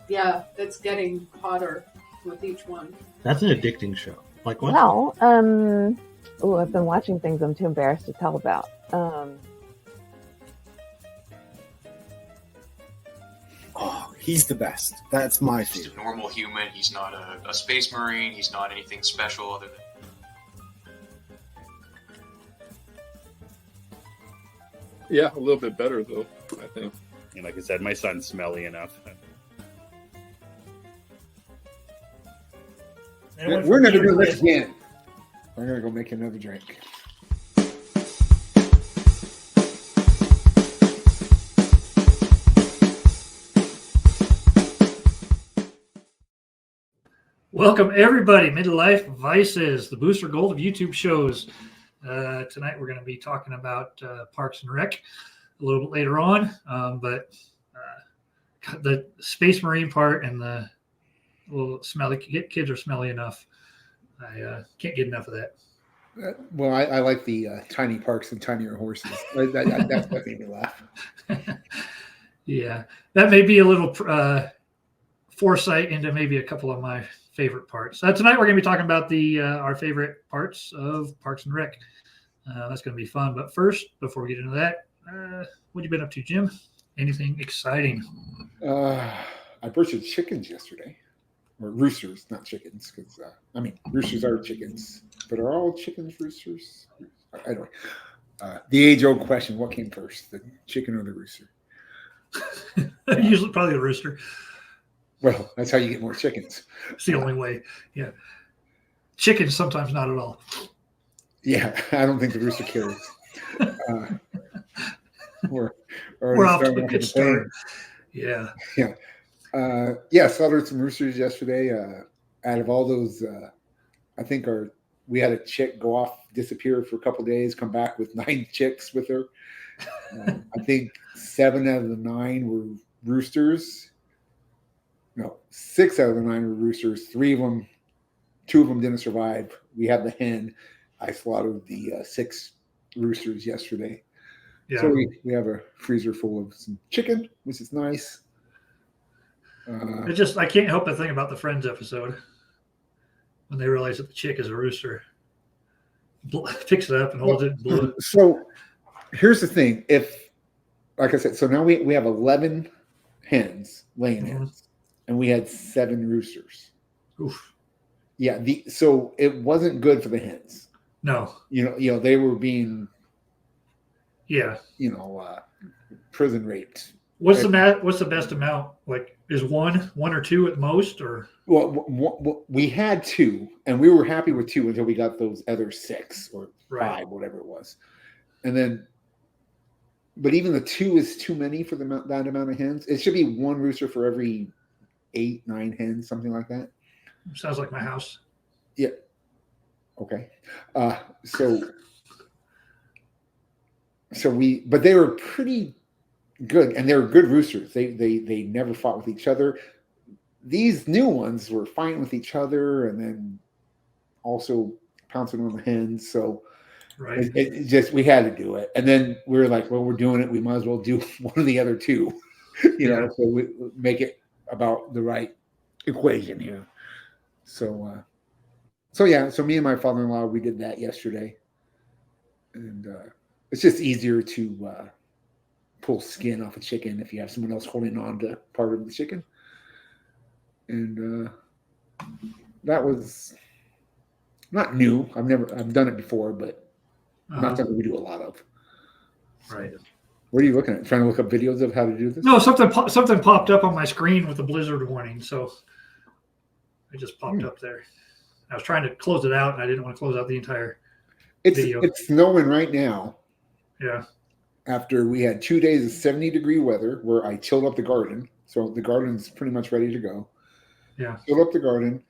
Yeah, it's getting hotter with each one. That's an addicting show. Like what? Well, I've been watching things I'm too embarrassed to tell about. Oh, he's the best. That's my He's just a favorite. normal human. He's not a space marine. He's not anything special other than. Yeah, a little bit better though, I think. And like I said, my son's smelly enough. We're never going to this again. We're going to go make another drink. Welcome, everybody. Midlife Vices, the booster gold of YouTube shows. Tonight, we're going to be talking about Parks and Rec a little bit later on. But the Space Marine part and the little smelly kids are smelly enough. I can't get enough of that. Well, I like the tiny parks and tinier horses. That's what made me laugh. Yeah, that may be a little foresight into maybe a couple of my favorite parts. Tonight we're going to be talking about our favorite parts of Parks and Rec. That's going to be fun. But first, before we get into that, what have you been up to, Jim? Anything exciting? I butchered chickens yesterday. Or roosters, not chickens, because roosters are chickens, but are all chickens roosters? Anyway, the age-old question: what came first, the chicken or the rooster? Usually, probably the rooster. Well, that's how you get more chickens. It's the only way. Yeah, chickens sometimes not at all. Yeah, I don't think the rooster cares. We're off to a good start. Yeah. Yeah. Slaughtered some roosters yesterday. Out of all those, I think we had a chick go off, disappear for a couple of days, come back with 9 chicks with her. I think 7 out of the 9 were roosters. No, 6 out of the 9 were roosters. 2 of them didn't survive. We had the hen. I slaughtered the 6 roosters yesterday. Yeah. So we have a freezer full of some chicken, which is nice. I can't help but think about the Friends episode when they realize that the chick is a rooster. Picks it up and holds it. So here's the thing: like I said, so now we have 11 hens, laying hens, and we had 7 roosters. Oof. Yeah. So it wasn't good for the hens. No. They were being. Yeah. Prison raped. What's the best amount? Like, is one or 2 at most, or? Well, we had 2, and we were happy with 2 until we got those other 6 or 5, whatever it was, and then. But even the 2 is too many for that amount of hens. It should be 1 rooster for every 8, 9 hens, something like that. Sounds like my house. Yeah. Okay. But they were pretty good, and they were good roosters. They never fought with each other. These new ones were fighting with each other, and then also pouncing on the hens. So it just, we had to do it. And then we were like, well, we're doing it. We might as well do one of the other 2. So we make it about the right equation here. So me and my father-in-law, we did that yesterday, and it's just easier to pull skin off a chicken if you have someone else holding on to part of the chicken. And that was not new. I've done it before, but not something we do a lot of. Right. What are you looking at? Trying to look up videos of how to do this? No, something popped up on my screen with a blizzard warning, so it just popped up there. I was trying to close it out, and I didn't want to close out the entire video. It's snowing right now. Yeah. After we had 2 days of 70-degree weather, where I chilled up the garden, so the garden's pretty much ready to go. Yeah. Chilled up the garden.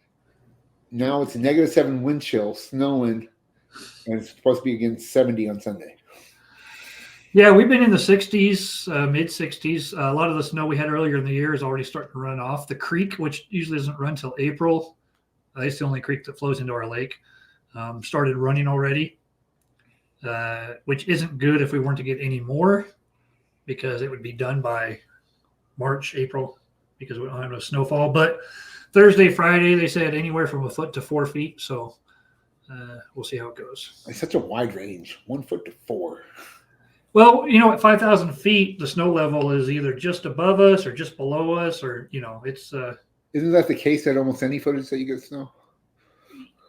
Now it's -7 wind chill, snowing, and it's supposed to be again 70 on Sunday. Yeah, we've been in the 60s, mid 60s. A lot of the snow we had earlier in the year is already starting to run off. The creek, which usually doesn't run till April, it's the only creek that flows into our lake, started running already, which isn't good if we weren't to get any more, because it would be done by March, April, because we don't have no snowfall. But Thursday, Friday, they said anywhere from 1 foot to 4 feet. So we'll see how it goes. It's such a wide range, 1 foot to 4. Well, at 5,000 feet, the snow level is either just above us or just below us, or it's. Isn't that the case at almost any footage that you get snow?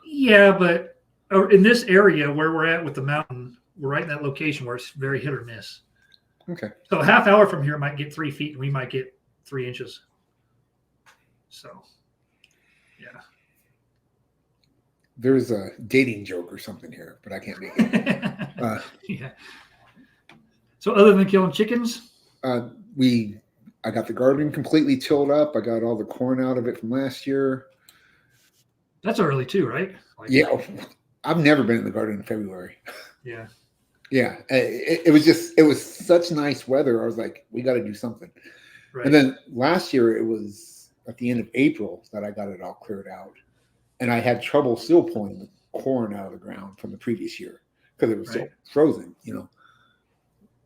Yeah, but in this area where we're at with the mountain, we're right in that location where it's very hit or miss. Okay. So a half hour from here might get 3 feet, and we might get 3 inches. So, yeah. There's a dating joke or something here, but I can't make it. Yeah. So other than killing chickens, I got the garden completely tilled up. I got all the corn out of it from last year. that's early too, right? Yeah, I've never been in the garden in February. Yeah. Yeah, it was such nice weather. I was like, we got to do something. Right. And then last year it was at the end of April that I got it all cleared out, and I had trouble still pulling the corn out of the ground from the previous year because it was so frozen.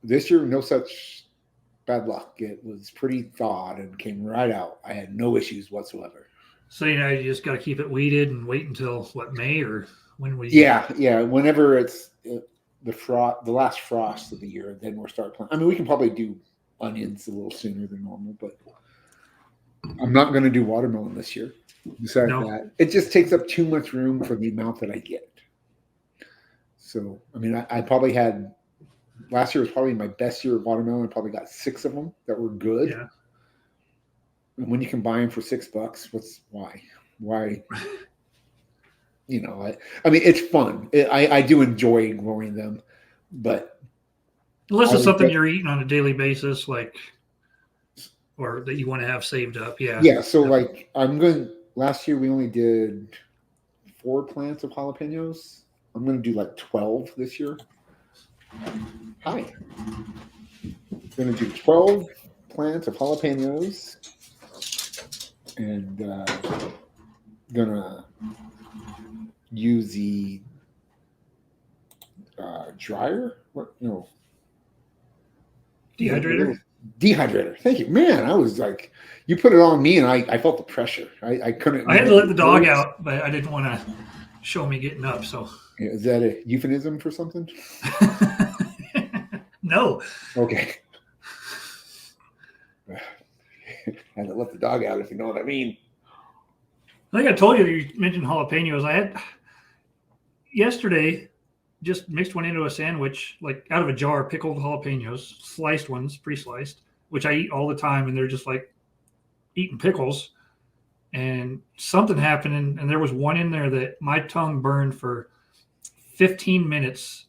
This year, no such bad luck. It was pretty thawed and came right out. I had no issues whatsoever. So you just got to keep it weeded and wait until what, May, or when we? Yeah. Whenever it's the last frost of the year, then we'll start planting. I mean, we can probably do onions a little sooner than normal, but I'm not going to do watermelon this year. Besides that, it just takes up too much room for the amount that I get. So, I mean, I probably had last year was probably my best year of watermelon. I probably got 6 of them that were good. Yeah. And when you can buy them for $6, why? I mean, it's fun. I do enjoy growing them, but unless it's something you're eating on a daily basis, or that you want to have saved up. Yeah. Yeah. So last year we only did 4 plants of jalapenos. I'm going to do 12 this year. Hi. I'm going to do 12 plants of jalapenos and going to use the dryer. What? No. Dehydrator. Thank you, man. I was like, you put it on me, and I felt the pressure. I couldn't. I had to let the dog out, but I didn't want to show me getting up. So is that a euphemism for something? No. Okay. I had to let the dog out, if you know what I mean. I think I told you mentioned jalapenos. I had yesterday just mixed one into a sandwich, out of a jar, pickled jalapenos, sliced ones, pre-sliced, which I eat all the time, and they're just like eating pickles. And something happened, and there was one in there that my tongue burned for 15 minutes,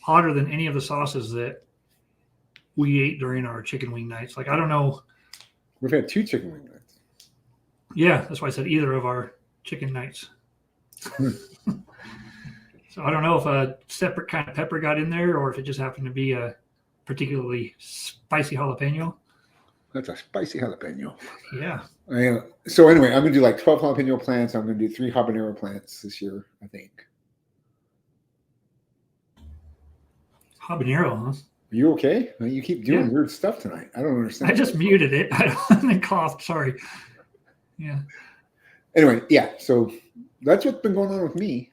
hotter than any of the sauces that we ate during our chicken wing nights. I don't know. We've had 2 chicken wing nights. Yeah, that's why I said either of our chicken nights. So I don't know if a separate kind of pepper got in there or if it just happened to be a particularly spicy jalapeno. That's a spicy jalapeno. Yeah. So anyway, I'm going to do 12 jalapeno plants. I'm going to do 3 habanero plants this year, I think. Habanero, huh? Are you okay? You keep doing weird stuff tonight. I don't understand. I just muted it. I coughed. Sorry. Yeah. Anyway, yeah. So that's what's been going on with me.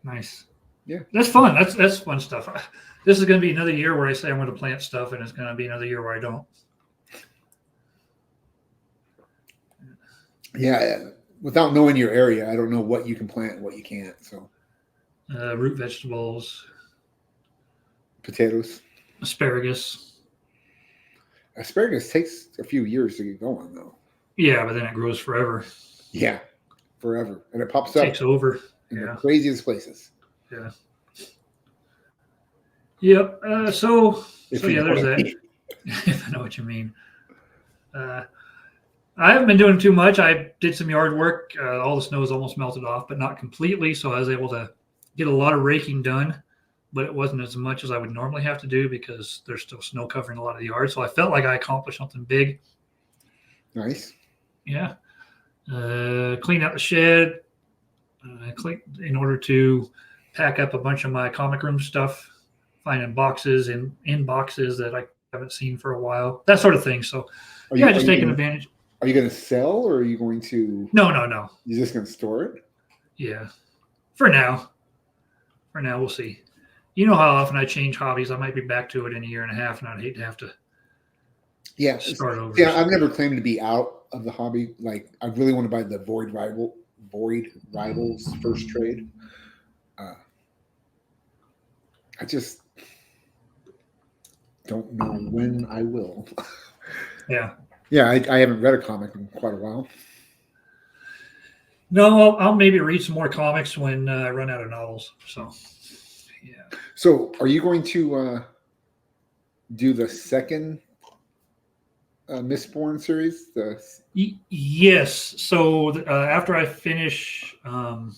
Nice. Yeah. That's fun. That's fun stuff. This is going to be another year where I say I'm going to plant stuff, and it's going to be another year where I don't. Yeah. Without knowing your area, I don't know what you can plant and what you can't. So root vegetables. Potatoes. Asparagus. Asparagus takes a few years to get going, though. Yeah, but then it grows forever. Yeah, forever. And it pops up. Takes over. In the craziest places. Yeah. Yep. So yeah, there's that. If I know what you mean. I haven't been doing too much. I did some yard work. All the snow is almost melted off, but not completely. So I was able to get a lot of raking done, but it wasn't as much as I would normally have to do because there's still snow covering a lot of the yard. So I felt like I accomplished something big. Nice. Yeah. Clean out the shed. In order to pack up a bunch of my comic room stuff, finding boxes in boxes that I haven't seen for a while, that sort of thing. So just taking advantage. Are you going to sell, or are you going to? No. You're just going to store it? Yeah, for now. For now, we'll see. You know how often I change hobbies. I might be back to it in a year and a half, and I'd hate to have to Yeah. start over. Yeah, I've never claimed to be out of the hobby. Like, I really want to buy the Void Rivals first trade. I just don't know when I will. Yeah. Yeah, I haven't read a comic in quite a while. No, I'll maybe read some more comics when I run out of novels. So, yeah. So, are you going to do the second Mistborn series? Yes. So after I finish The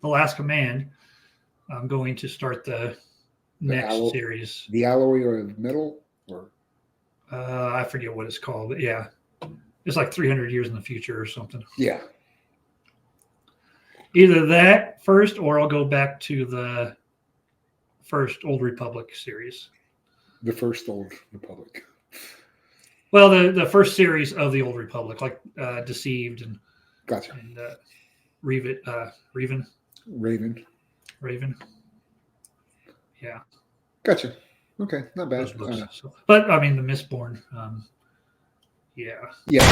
Last Command, I'm going to start the next series. The Alloy of Metal? Or I forget what it's called, but yeah. It's like 300 years in the future or something. Yeah. Either that first, or I'll go back to the first Old Republic series. The first Old Republic. Well, the first series of the Old Republic, like Deceived and Gotcha. And Raven. Yeah. Gotcha. Okay, not bad. Those books. But I mean, the Mistborn. Yeah. Yeah.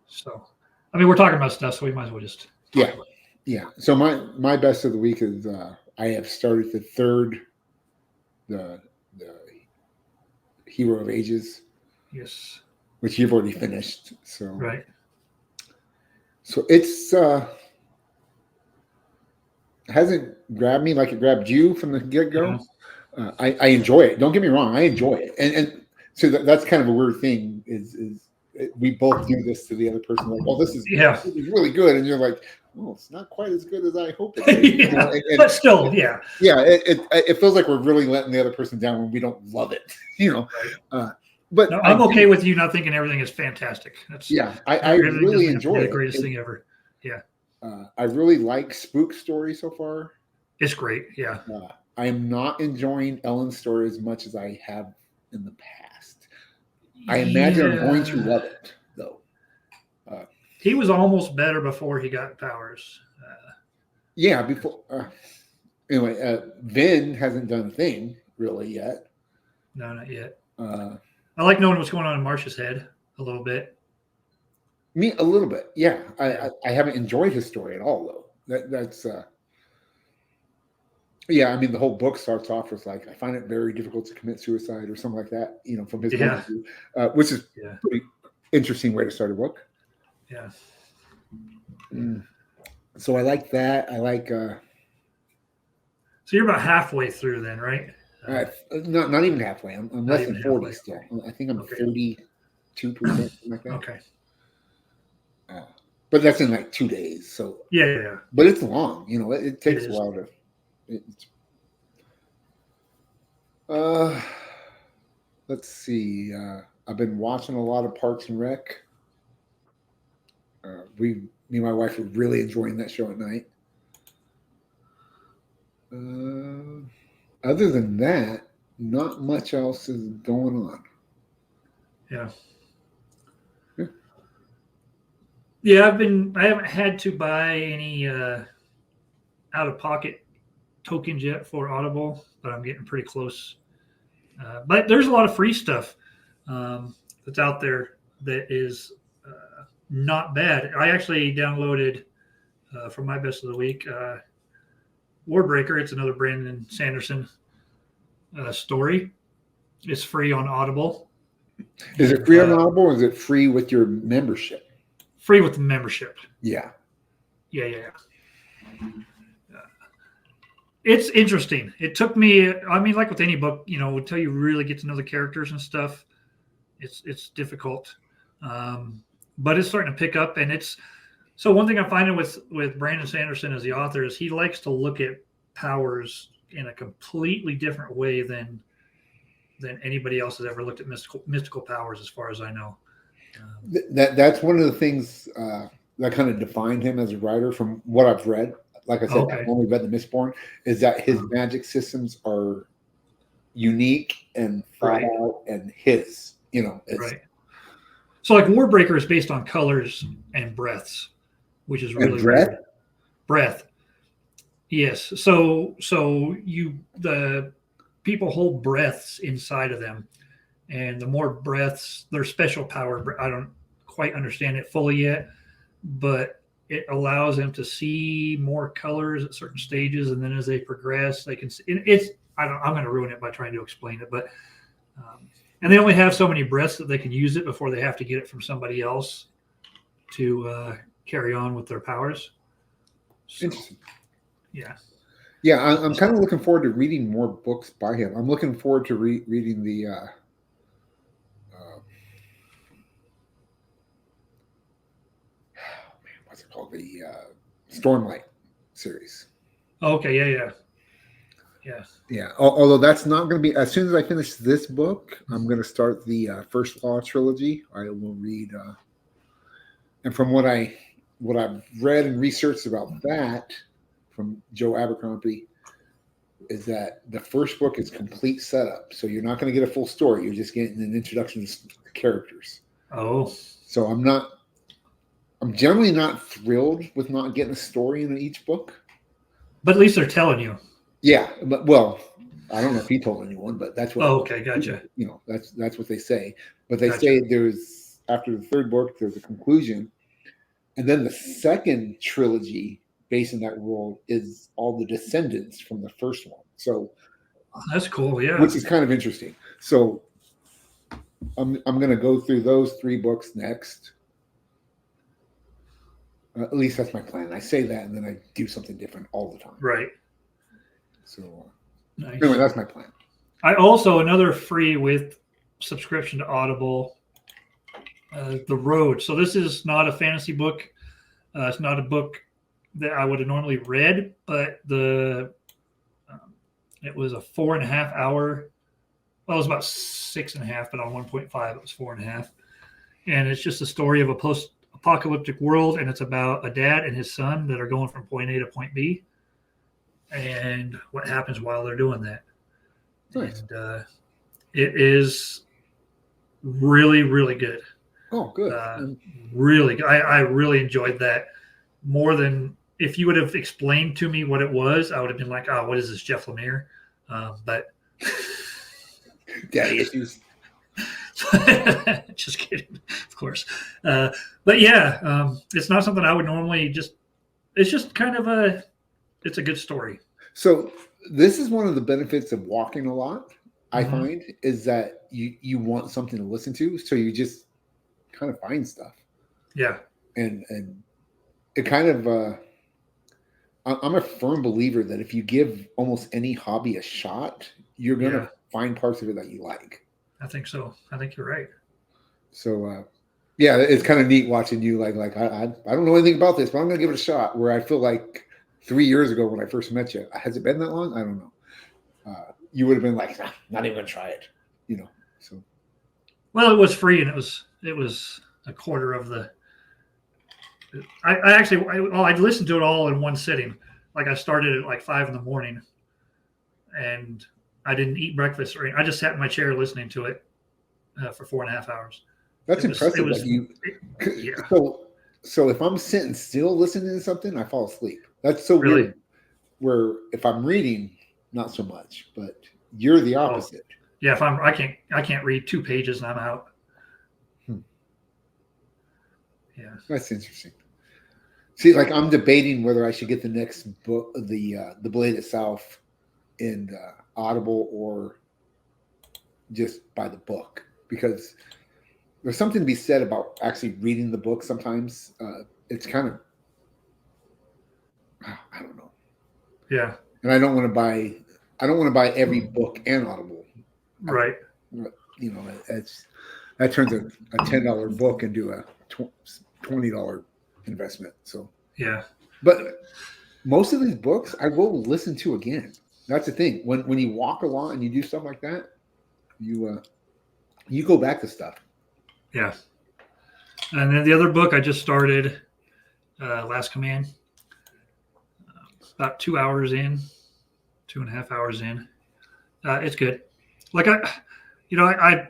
So, I mean, we're talking about stuff, so we might as well just. Yeah. So my best of the week is I have started the third, the Hero of Ages. Yes. Which you've already finished. So right. So it's hasn't grabbed me like it grabbed you from the get-go. Yeah. I enjoy it. Don't get me wrong. I enjoy it. And so that's kind of a weird thing is we both do this to the other person. Like, well, this is really good. And you're like, oh, it's not quite as good as I hoped it would. Yeah, you know? But still, yeah. Yeah, it feels like we're really letting the other person down when we don't love it, you know. Right. But no, I'm okay with you not thinking everything is fantastic. That's I really enjoy the greatest thing ever. Yeah. I really like Spook Story so far. It's great. Yeah. I am not enjoying Ellen's story as much as I have in the past. I imagine I'm going to love it, though. He was almost better before he got powers. Yeah, before. Anyway, Vin hasn't done a thing really yet. No, not yet. I like knowing what's going on in Marsh's head a little bit. Me a little bit, yeah. I haven't enjoyed his story at all, though. That's yeah. I mean, the whole book starts off with like, I find it very difficult to commit suicide or something like that. You know, from his point of view, which is a pretty interesting way to start a book. Yeah. So I like that. I like. So you're about halfway through then, right? Not even halfway. I'm less than 40 still. I think I'm 32%, something like that. Okay. But that's in like 2 days. So yeah. But it's long. You know, it takes a while to. Let's see. I've been watching a lot of Parks and Rec. Me and my wife are really enjoying that show at night. Other than that, not much else is going on. Yeah. Yeah, I haven't had to buy any out-of-pocket tokens yet for Audible, but I'm getting pretty close. But there's a lot of free stuff that's out there that is not bad. I actually downloaded from my best of the week Warbreaker. It's another Brandon Sanderson story. It's free on Audible. Is it free on Audible, or is it free with your membership? Free with the membership. Yeah. It's interesting. It took me, I mean, like with any book, you know, until you really get to know the characters and stuff, it's difficult. But it's starting to pick up, and so one thing I'm finding with Brandon Sanderson as the author is he likes to look at powers in a completely different way than anybody else has ever looked at mystical powers, as far as I know. That's one of the things that kind of defined him as a writer from what I've read. Like I said, I've only read the Mistborn, is that his magic systems are unique and thought Right. out and his. You know, it's, Right. So like Warbreaker is based on colors and breaths, which is really breath? weird. Breath. Yes. So the people hold breaths inside of them, and the more breaths, their special power. I don't quite understand it fully yet, but it allows them to see more colors at certain stages, and then as they progress, they can see. It's I'm going to ruin it by trying to explain it, but and they only have so many breaths that they can use it before they have to get it from somebody else to carry on with their powers. So, interesting. yeah. Yeah, I'm kind of looking forward to reading more books by him. I'm looking forward to reading the what's it called? The Stormlight series. Okay. Yeah. Yeah, although that's not going to be as soon as I finish this book, I'm going to start the First Law trilogy. I will read, and from what I've read and researched about that from Joe Abercrombie, is that the first book is complete setup, so you're not going to get a full story. You're just getting an introduction to the characters. Oh. So I'm generally not thrilled with not getting a story in each book. But at least they're telling you. Yeah, but well, I don't know if he told anyone, but that's what. Oh, okay, gotcha. You know, that's what they say. But they Gotcha. say there's after the third book, there's a conclusion, and then the second trilogy based in that world is all the descendants from the first one. So that's cool. Yeah, which is kind of interesting. So I'm going to go through those 3 books next. At least that's my plan. I say that, and then I do something different all the time. Right. So nice. Anyway, that's my plan. I also another free with subscription to Audible, The Road. So this is not a fantasy book. It's not a book that I would have normally read, but it was a 4.5 hour. Well, it was about 6.5, but on 1.5 it was 4.5. And it's just a story of a post-apocalyptic world, and it's about a dad and his son that are going from point A to point B, and what happens while they're doing that. Nice. And it is really, really good. Oh, good. Really good. I really enjoyed that more than if you would have explained to me what it was. I would have been like, "Oh, what is this, Jeff Lemire?" But daddy issues. Just kidding, of course. But yeah, it's not something I would normally just. It's just kind of it's a good story. So this is one of the benefits of walking a lot. I find is that you want something to listen to, so you just kind of find stuff. Yeah, and it kind of. I'm a firm believer that if you give almost any hobby a shot, you're going to find parts of it that you like. I think so. I think you're right. So, yeah, it's kind of neat watching you I don't know anything about this, but I'm going to give it a shot. Where I feel like 3 years ago when I first met you, has it been that long? I don't know. You would have been like, nah, not even going to try it, you know. So, well, it was free, and it was a quarter of the. I listened to it all in one sitting. Like I started at like 5 a.m, and I didn't eat breakfast or anything. I just sat in my chair listening to it for 4.5 hours. That's impressive. So if I'm sitting still listening to something, I fall asleep. That's so weird. Where if I'm reading, not so much, but you're the opposite. Oh, yeah, if I can't read 2 pages and I'm out. Yeah, that's interesting. See, like I'm debating whether I should get the next book, the Blade itself, in Audible or just buy the book, because there's something to be said about actually reading the book. Sometimes it's kind of I don't know. Yeah, and I don't want to buy every book and Audible. Right. You know, that turns a $10 book into a $20 investment. So yeah, but most of these books I will listen to again. That's the thing. When you walk a lot and you do stuff like that, you go back to stuff. Yeah. And then the other book I just started, Last Command. About 2 hours in, 2.5 hours in. It's good. like I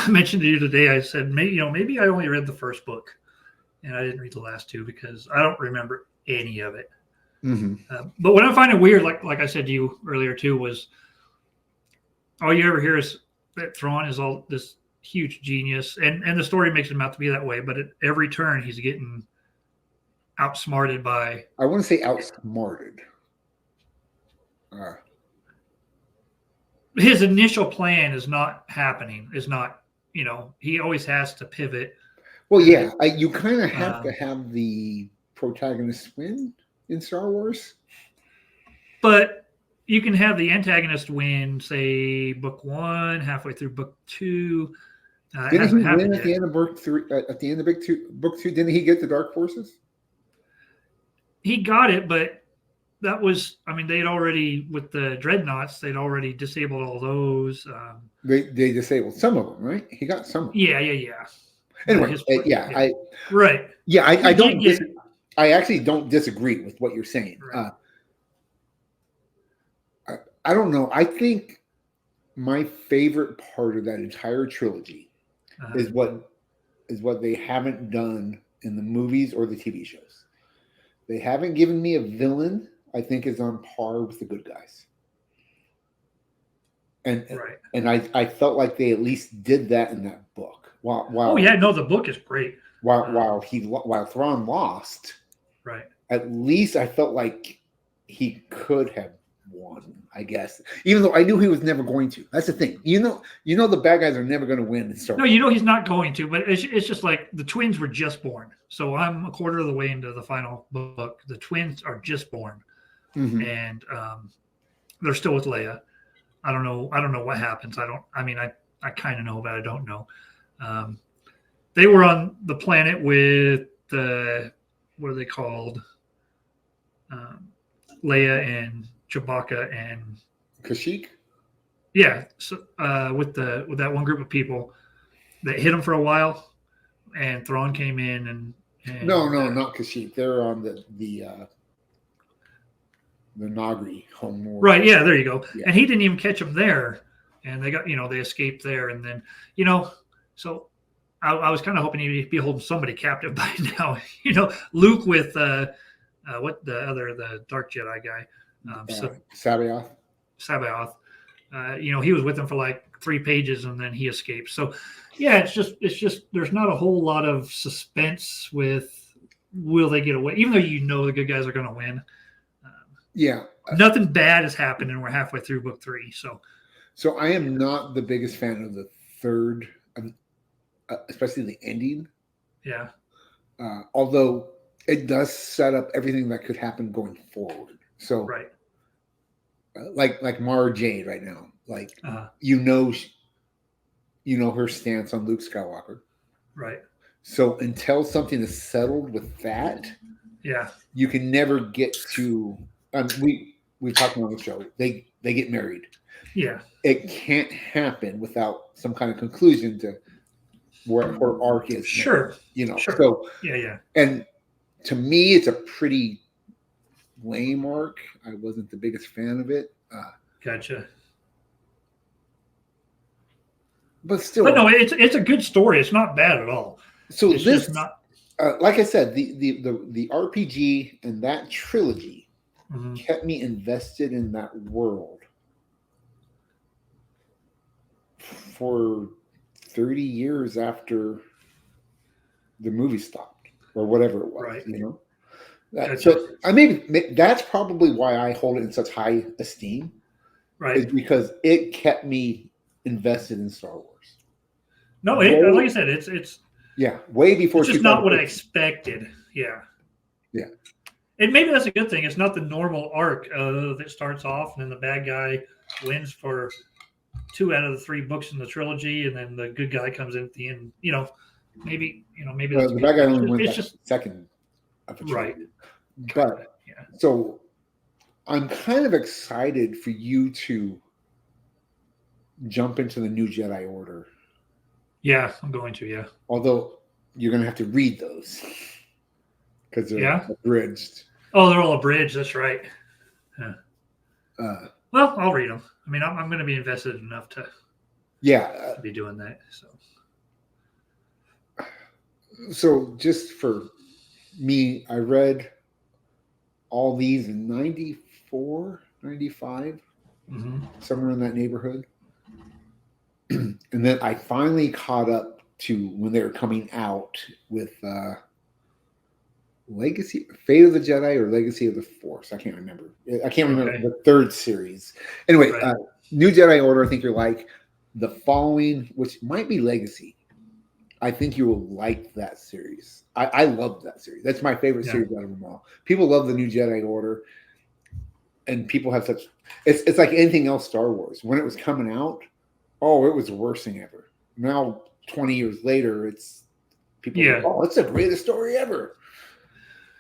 mentioned to you today. I said maybe I only read the first book, and I didn't read the last two because I don't remember any of it. Mm-hmm. But what I find it weird, like I said to you earlier too, was all you ever hear is that Thrawn is all this huge genius, and the story makes him out to be that way. But at every turn, he's getting outsmarted by. I want to say outsmarted. His initial plan is not happening. Is not, he always has to pivot. Well, yeah, you kind of have to have the protagonist win in Star Wars. But you can have the antagonist win, say, book 1, halfway through book 2. Didn't he win at the end of book 3? At the end of book 2, didn't he get the Dark Forces? He got it, but that was, they'd already, with the dreadnoughts, they'd already disabled all those. They disabled some of them, right? He got some of them. Yeah. Anyway, right. Yeah, I don't. I actually don't disagree with what you're saying. Right. I don't know. I think my favorite part of that entire trilogy is what they haven't done in the movies or the TV shows. They haven't given me a villain I think is on par with the good guys. And I felt like they at least did that in that book. While the book is great. While Thrawn lost, right? At least I felt like he could have won. I guess, even though I knew he was never going to. That's the thing. The bad guys are never going to win. No, he's not going to. But it's just like the twins were just born. So I'm a quarter of the way into the final book. The twins are just born, and they're still with Leia. I don't know what happens. I kind of know, but I don't know. They were on the planet with what are they called? Leia and Chewbacca and Kashyyyk. Yeah, so with that one group of people that hit them for a while, and Thrawn came in and no, not Kashyyyk. They're on the Nagri home world. Right, yeah, there you go. Yeah. And he didn't even catch them there, and they got they escaped there, and then so I was kind of hoping he'd be holding somebody captive by now. Luke with what the Dark Jedi guy, Sabaoth. He was with them for like 3 pages, and then he escaped. So yeah, it's just there's not a whole lot of suspense with will they get away, even though the good guys are going to win. Yeah. Nothing bad has happened, and we're halfway through book 3. So I am not the biggest fan of the third, especially the ending. Yeah. Although it does set up everything that could happen going forward. So right. Like Mara Jade right now, her stance on Luke Skywalker. Right. So until something is settled with that, yeah, you can never get to. We've talked about on the show. They get married. Yeah. It can't happen without some kind of conclusion to where her arc is. Sure. Sure. So yeah. And to me, it's a pretty lame arc. I wasn't the biggest fan of it. Gotcha. But still, no, it's a good story. It's not bad at all. So it's this, just not like I said, the RPG and that trilogy kept me invested in that world for 30 years after the movie stopped or whatever it was. Right. Gotcha. So that's probably why I hold it in such high esteem. Right. Is because it kept me invested in Star Wars. No, like I said, it's way before. It's just not what I expected. Yeah. Yeah. And maybe that's a good thing. It's not the normal arc that starts off and then the bad guy wins for 2 out of the 3 books in the trilogy, and then the good guy comes in at the end. Maybe that's the bad guy only wins just second of the trilogy. Right. But so I'm kind of excited for you to jump into the new Jedi Order. Yeah, I'm going to. Yeah. Although you're going to have to read those because they're abridged. Oh, they're all abridged. That's right. Well, I'll read them. I mean, I'm going to be invested enough to Yeah. be doing that. So just for me, I read all these in 94, 95, somewhere in that neighborhood. And then I finally caught up to when they were coming out with Legacy, Fate of the Jedi, or Legacy of the Force. I can't remember. I can't remember Okay. the third series. Anyway, Right. New Jedi Order, I think you're like the following, which might be Legacy. I think you will like that series. I love that series. That's my favorite Yeah. series out of them all. People love the New Jedi Order, and people have such. It's like anything else Star Wars. When it was coming out, oh, it was the worst thing ever. Now, 20 years later, it's people. Yeah. Like, oh, it's the greatest story ever.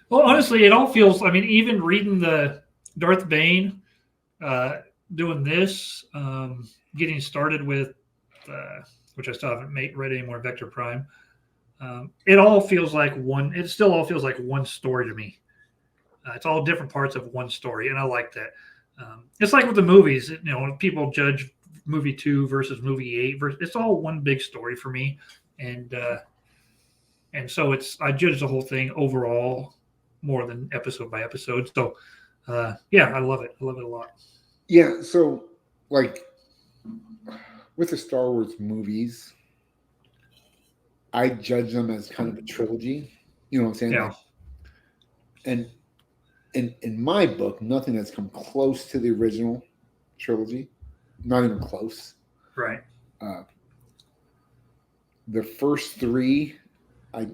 Well, honestly, it all feels. I mean, even reading the Darth Bane, doing this, getting started with, which I still haven't read anymore, Vector Prime. It all feels like one. It still all feels like one story to me. It's all different parts of one story, and I like that. It's like with the movies. You know, when people judge movie 2 versus movie 8. It's all one big story for me, and so I judge the whole thing overall more than episode by episode. So, yeah, I love it. I love it a lot. Yeah. So, like with the Star Wars movies, I judge them as kind of a trilogy. You know what I'm saying? Yeah. Like, and in my book, nothing has come close to the original trilogy. Not even close. Right. The first 3, I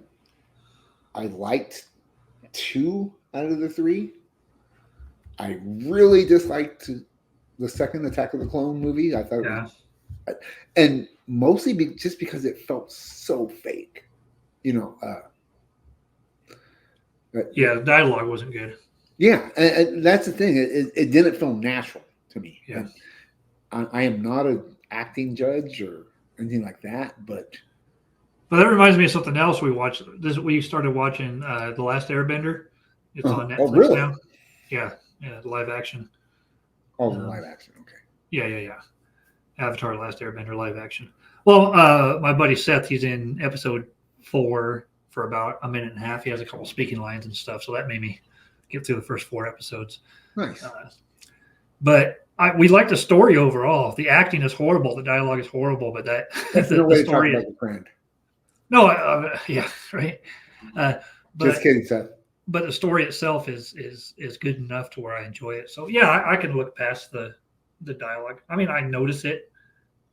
liked 2 out of the 3. I really disliked the second Attack of the Clone movie. I thought, Yeah. and mostly just because it felt so fake. You know. Yeah, the dialogue wasn't good. Yeah, and that's the thing. It didn't feel natural to me. Yeah. I am not an acting judge or anything like that, but that reminds me of something else we watched. We started watching The Last Airbender. It's on Netflix really? now. Yeah, live action. Oh, live action. Okay. Yeah. Avatar: Last Airbender live action. Well, my buddy Seth, he's in episode 4 for about a minute and a half. He has a couple speaking lines and stuff, so that made me get through the first 4 episodes. Nice. But we like the story overall. The acting is horrible. The dialogue is horrible. But the story is. Friend. No, yeah, right. But, just kidding, Seth. But the story itself is good enough to where I enjoy it. So yeah, I can look past the dialogue. I mean, I notice it,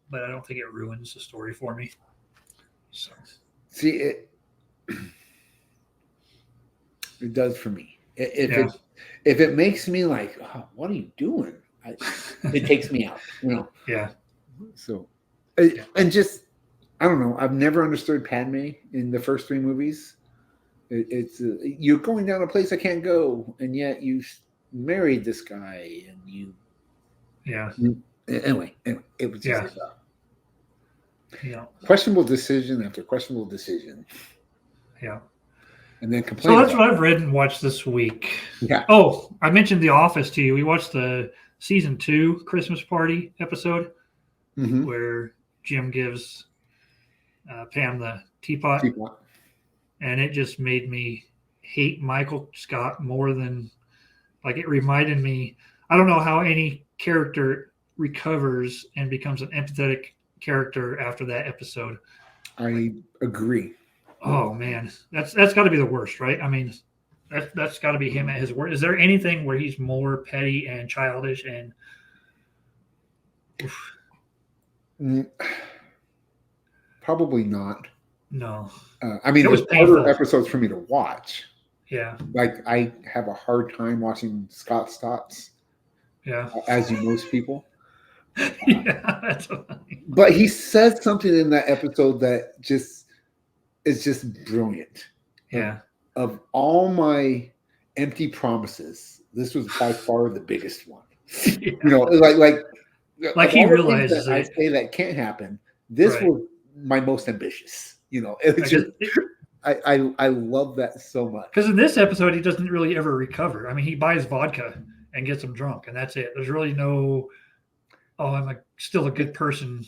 but I don't think it ruins the story for me. So see it. It does for me. If it makes me like, oh, what are you doing? It takes me out. You know. Yeah. So, and just. I don't know. I've never understood Padme in the first 3 movies. It's you're going down a place I can't go, and yet you married this guy, and you. Yeah. Anyway, it was just questionable decision after questionable decision. Yeah. And then complain. So that's what I've read and watched this week. Yeah. Oh, I mentioned The Office to you. We watched the season 2 Christmas party episode where Jim gives Pam the teapot, and it just made me hate Michael Scott more than it reminded me. I don't know how any character recovers and becomes an empathetic character after that episode. I agree. Oh man, that's got to be the worst, right? I mean, that's got to be him at his worst. Is there anything where he's more petty and childish and? Probably not. No. I mean, there's harder episodes for me to watch. Yeah. Like I have a hard time watching Scott Stotts. Yeah. As do most people. Yeah, that's funny. But he said something in that episode that is just brilliant. Yeah. Of all my empty promises, this was by far the biggest one. Yeah. You know, like he realizes that I say that can't happen. This was my most ambitious. You know, it's just I love that so much. Because in this episode, he doesn't really ever recover. I mean, he buys vodka and gets them drunk, and that's it. There's really no, oh, I'm still a good person.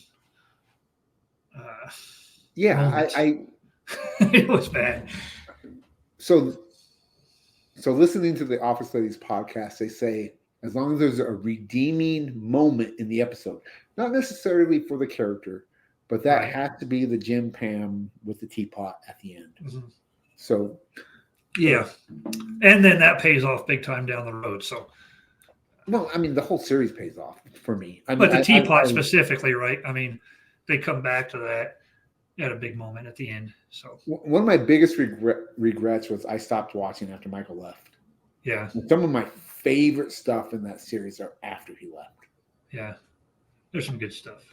Yeah, moment. It was bad. So listening to the Office Ladies podcast, they say as long as there's a redeeming moment in the episode, not necessarily for the character, but that Right. has to be the Jim Pam with the teapot at the end. Mhm. So Yeah, and then that pays off big time down the road. So, no, I mean the whole series pays off for me. I mean, but the teapot I- specifically, right? I mean, they come back to that at a big moment at the end. So, one of my biggest regrets was I stopped watching after Michael left. yeah, Some of my favorite stuff in that series are after he left. yeah, there's some good stuff.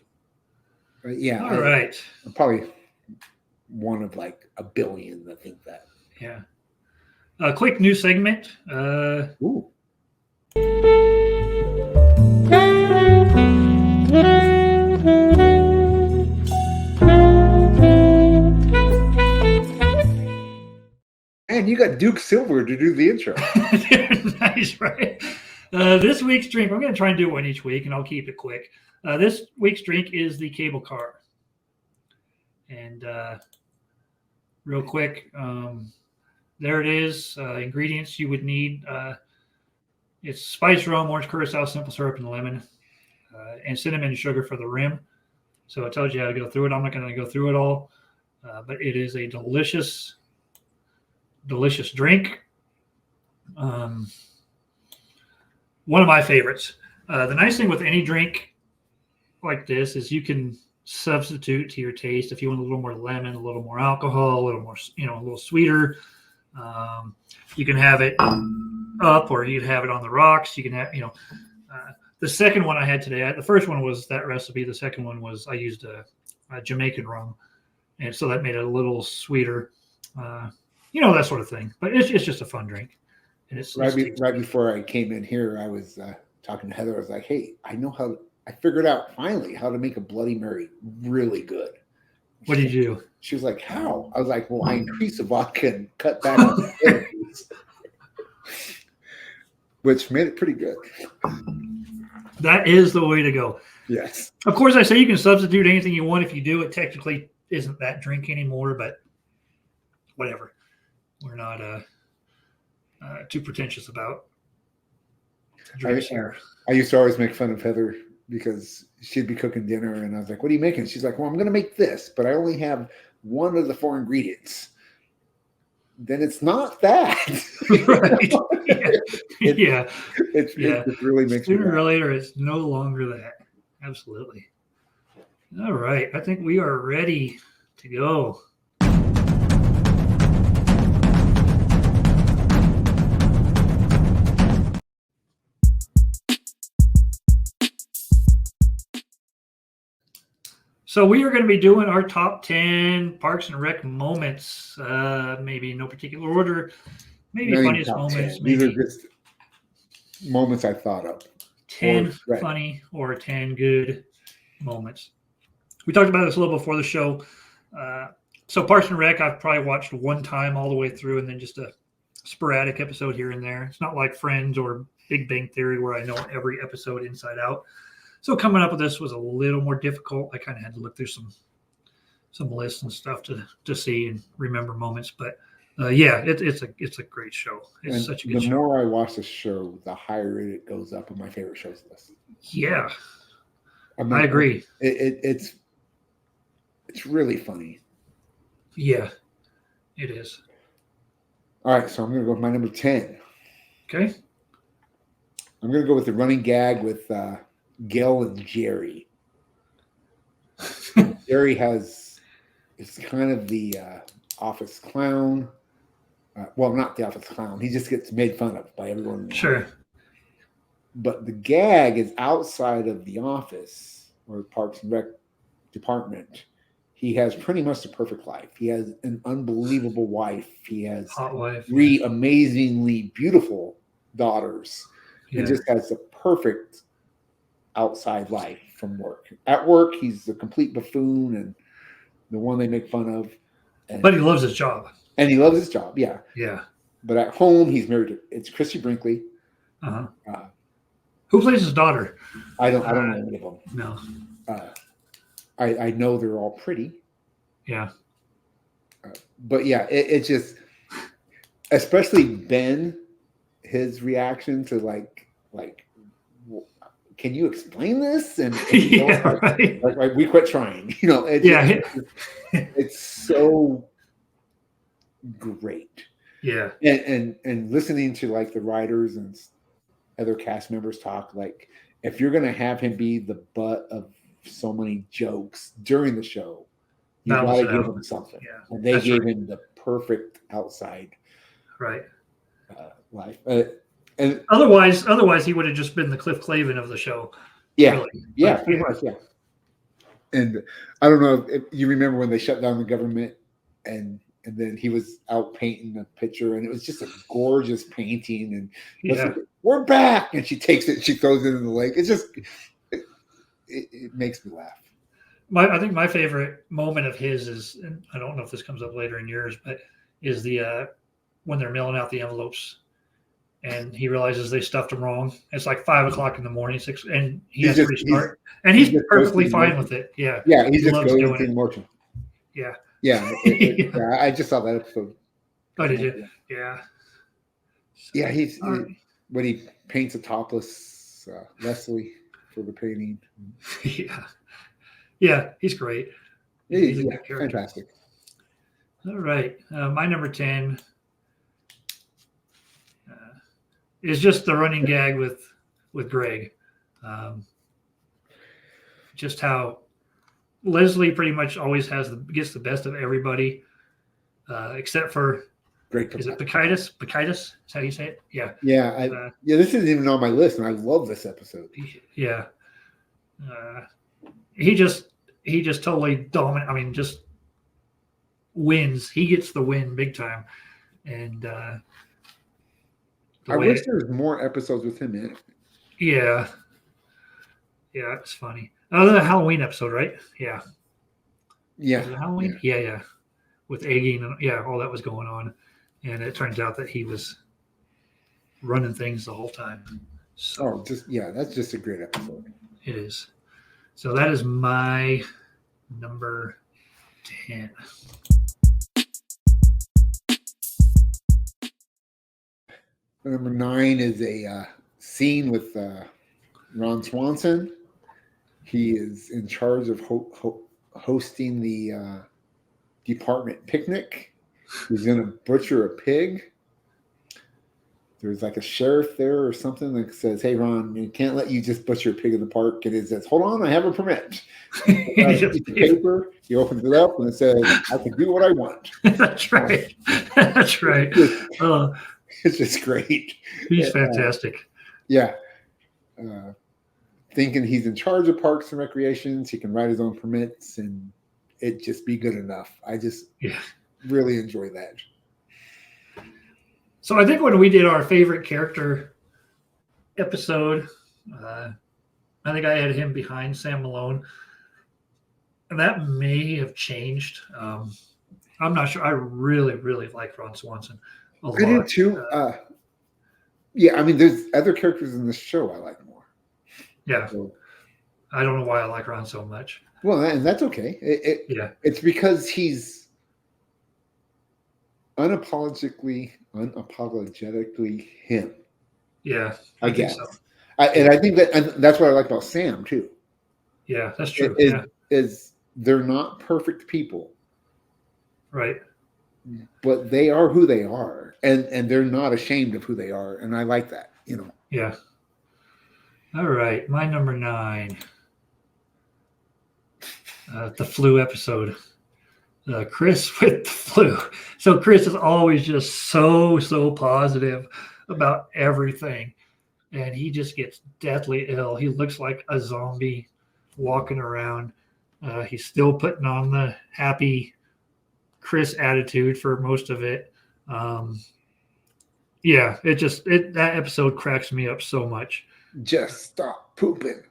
Yeah, All right. I'm probably one of like a billion that think that. Yeah. A quick new segment. Ooh. And you got Duke Silver to do the intro. Nice, right? This week's drink, I'm going to try and do one each week, and I'll keep it quick. This week's drink is the cable car. And real quick, there it is. Ingredients you would need. It's spice rum, orange curacao, simple syrup, and lemon, and cinnamon and sugar for the rim. So it tells you how to go through it. I'm not going to go through it all, but it is a delicious drink. One of my favorites. The nice thing with any drink like this is you can substitute to your taste if you want a little more lemon, a little more alcohol, a little more, a little sweeter. You can have it up, or you can have it on the rocks. You can have, the second one I had today. The first one was that recipe. The second one was I used a Jamaican rum, and so that made it a little sweeter. That sort of thing. But it's just a fun drink. And it's right before I came in here, I was talking to Heather. I was like, "Hey, I figured out finally how to make a Bloody Mary really good." What did you do? She was like, "How?" I was like, "Well, I increased the vodka and cut back on the calories," which made it pretty good. That is the way to go. Yes. Of course, I say you can substitute anything you want. If you do, it technically isn't that drink anymore, but whatever. We're not too pretentious about drinks here. I used to always make fun of Heather because she'd be cooking dinner, and I was like, "What are you making?" She's like, "Well, I'm going to make this, but I only have one of the 4 ingredients." Then it's not that. Right. Yeah. It really makes me Sooner or laugh. later, it's no longer that. Absolutely. All right. I think we are ready to go. So we are going to be doing our top 10 Parks and Rec moments, maybe in no particular order, maybe Not even funniest top moments, 10. These maybe are just moments I thought of. 10 or read. funny or 10 good moments. We talked about this a little before the show. So Parks and Rec, I've probably watched one time all the way through, and then just a sporadic episode here and there. It's not like Friends or Big Bang Theory where I know every episode inside out. So coming up with this was a little more difficult. I kind of had to look through some lists and stuff to see and remember moments. But it's a great show. It's And such a good the show. more I watch the show, the higher it goes up on my favorite shows list. Yeah, I'm I not- agree. It's really funny. Yeah, it is. All right, so I'm going to go with my number 10. Okay. I'm going to go with the running gag with Gil and Jerry. Jerry is kind of the office clown. Well, not the office clown. He just gets made fun of by everyone. Sure. But the gag is outside of the office or the Parks and Rec department. He has pretty much the perfect life. He has an unbelievable wife. He has Hot wife. 3 amazingly beautiful daughters. Yeah. And just has the perfect outside life from work. At work, he's the complete buffoon and the one they make fun of. But he loves his job. And he loves his job, yeah. Yeah. But at home, he's married to it's Christy Brinkley. Uh-huh. Who plays his daughter? I don't know any of them. No. I know they're all pretty, Yeah. but yeah, it just, especially Ben, his reaction to like, can you explain this? And Yeah, right. like we quit trying. Yeah. It's so great. Yeah. And listening to like the writers and other cast members talk, like if you're gonna have him be the butt of so many jokes during the show, you Balance gotta it give out. him something. Yeah, And they that's gave right. him the perfect outside Right. life. And Otherwise, he would have just been the Cliff Clavin of the show. yeah, Really. yeah, pretty much, yeah. And I don't know if you remember when they shut down the government, and then he was out painting a picture, and it was just a gorgeous painting. And Yeah. we're back, and she takes it, and she throws it in the lake. It's just it makes me laugh. I think my favorite moment of his is, and I don't know if this comes up later in yours, but is the when they're mailing out the envelopes, and he realizes they stuffed him wrong. It's like 5:00 in the morning, 6, and he has to restart, and he's just perfectly goes fine through with it. Yeah, Yeah, he just loves goes doing into it. emotion. Yeah. Yeah, yeah. I just saw that episode. Oh, did you? Yeah. Yeah, he's All right. when he paints a topless Leslie for the painting. Yeah. Yeah, he's great. He's a good character. Fantastic. All right. My number 10 is just the running gag with Greg. Just how Leslie pretty much always gets the best of everybody, except for, Great. is it Bacchitis? Bacchitis? Is how you say it? Yeah. Yeah, this isn't even on my list, and I love this episode. Yeah. He just totally dominant. I mean, just wins. He gets the win big time. And I wish there was more episodes with him in it. Yeah. Yeah, it's funny. Oh, the Halloween episode, right? Yeah. Yeah. Was it Halloween? Yeah. With egging and all that was going on. And it turns out that he was running things the whole time. So that's just a great episode. it is. So that is my number 10. Number 9 is a scene with Ron Swanson. He is in charge of hosting the department picnic. He's going to butcher a pig. There's like a sheriff there or something that says, "Hey, Ron, you can't let you just butcher a pig in the park." And it says, "Hold on, I have a permit." Piece of paper. He opens it up and it says, "I can do what I want." That's right. That's right. It's just great. He's fantastic. Yeah. Thinking he's in charge of parks and recreations, he can write his own permits, and it just be good enough. I just really enjoy that. So I think when we did our favorite character episode, I think I had him behind Sam Malone, and that may have changed. I'm not sure. I really, really like Ron Swanson a lot. I do too. Yeah, I mean, there's other characters in this show I like more. Yeah, So, I don't know why I like Ron so much. well, and that's okay. It's because he's unapologetically him. Yeah, I guess. so. And I think that's what I like about Sam too. Yeah, that's true. Is they're not perfect people, Right. but they are who they are, and they're not ashamed of who they are, and I like that. Yeah. All right, my number 9. The flu episode. Chris with the flu. So Chris is always just so positive about everything, and he just gets deathly ill. He looks like a zombie walking around. He's still putting on the happy Chris attitude for most of it. That episode cracks me up so much. Just stop pooping.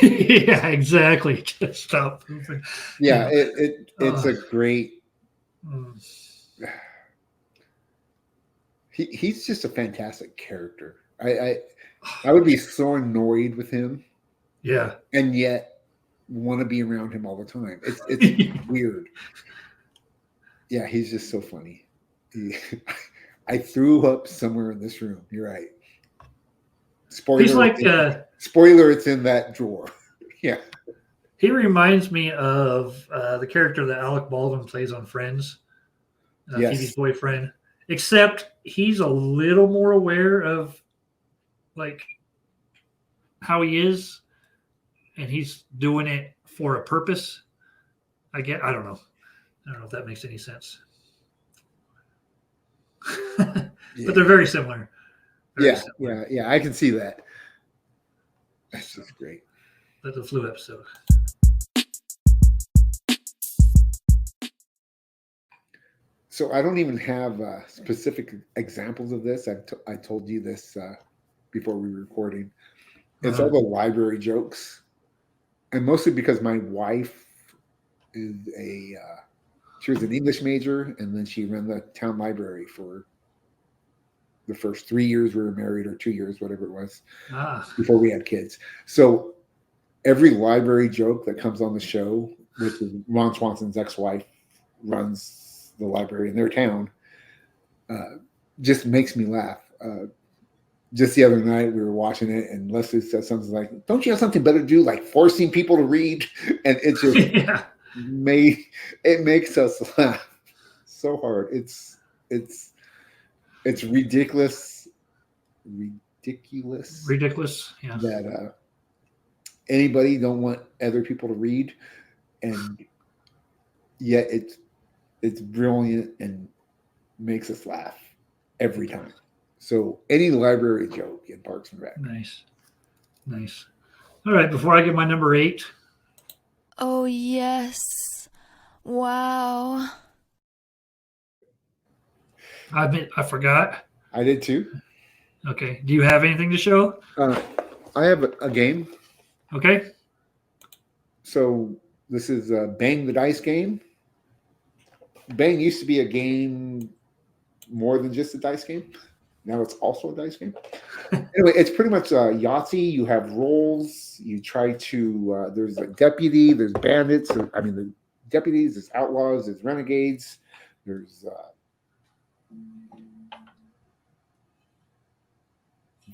Yeah, exactly. Just stop pooping. Yeah, it's a great. He's just a fantastic character. I would be so annoyed with him, Yeah. and yet want to be around him all the time. It's weird. Yeah, he's just so funny. I threw up somewhere in this room. You're right. Spoiler. He's like Spoiler. It's in that drawer. Yeah. he reminds me of the character that Alec Baldwin plays on Friends, Yes. Phoebe's boyfriend. Except he's a little more aware of like how he is, and he's doing it for a purpose. I don't know. I don't know if that makes any sense. But they're very similar. Very similar. Yeah. I can see that. That's just great. That's the flu episode. So I don't even have specific examples of this. I told you this before we were recording. It's all the library jokes, and mostly because my wife is she was an English major, and then she ran the town library for the first 3 years we were married, or 2 years, whatever it was, before we had kids. So every library joke that comes on the show, which is Ron Swanson's ex-wife runs the library in their town, just makes me laugh. Just the other night we were watching it, and Leslie said something like, "Don't you have something better to do, like forcing people to read?" And it just it makes us laugh so hard. It's ridiculous. Yeah. That anybody don't want other people to read, and yet it's brilliant and makes us laugh every time. So any library joke in Parks and Rec. Nice. All right, before I get my number 8. Oh, yes. Wow. I admit I forgot. I did too. Okay. Do you have anything to show? I have a game. Okay. So this is a Bang the Dice game. Bang used to be a game more than just a dice game. Now it's also a dice game. Anyway, it's pretty much Yahtzee. You have roles. You try to, there's a deputy, there's bandits. The deputies, there's outlaws, there's renegades, there's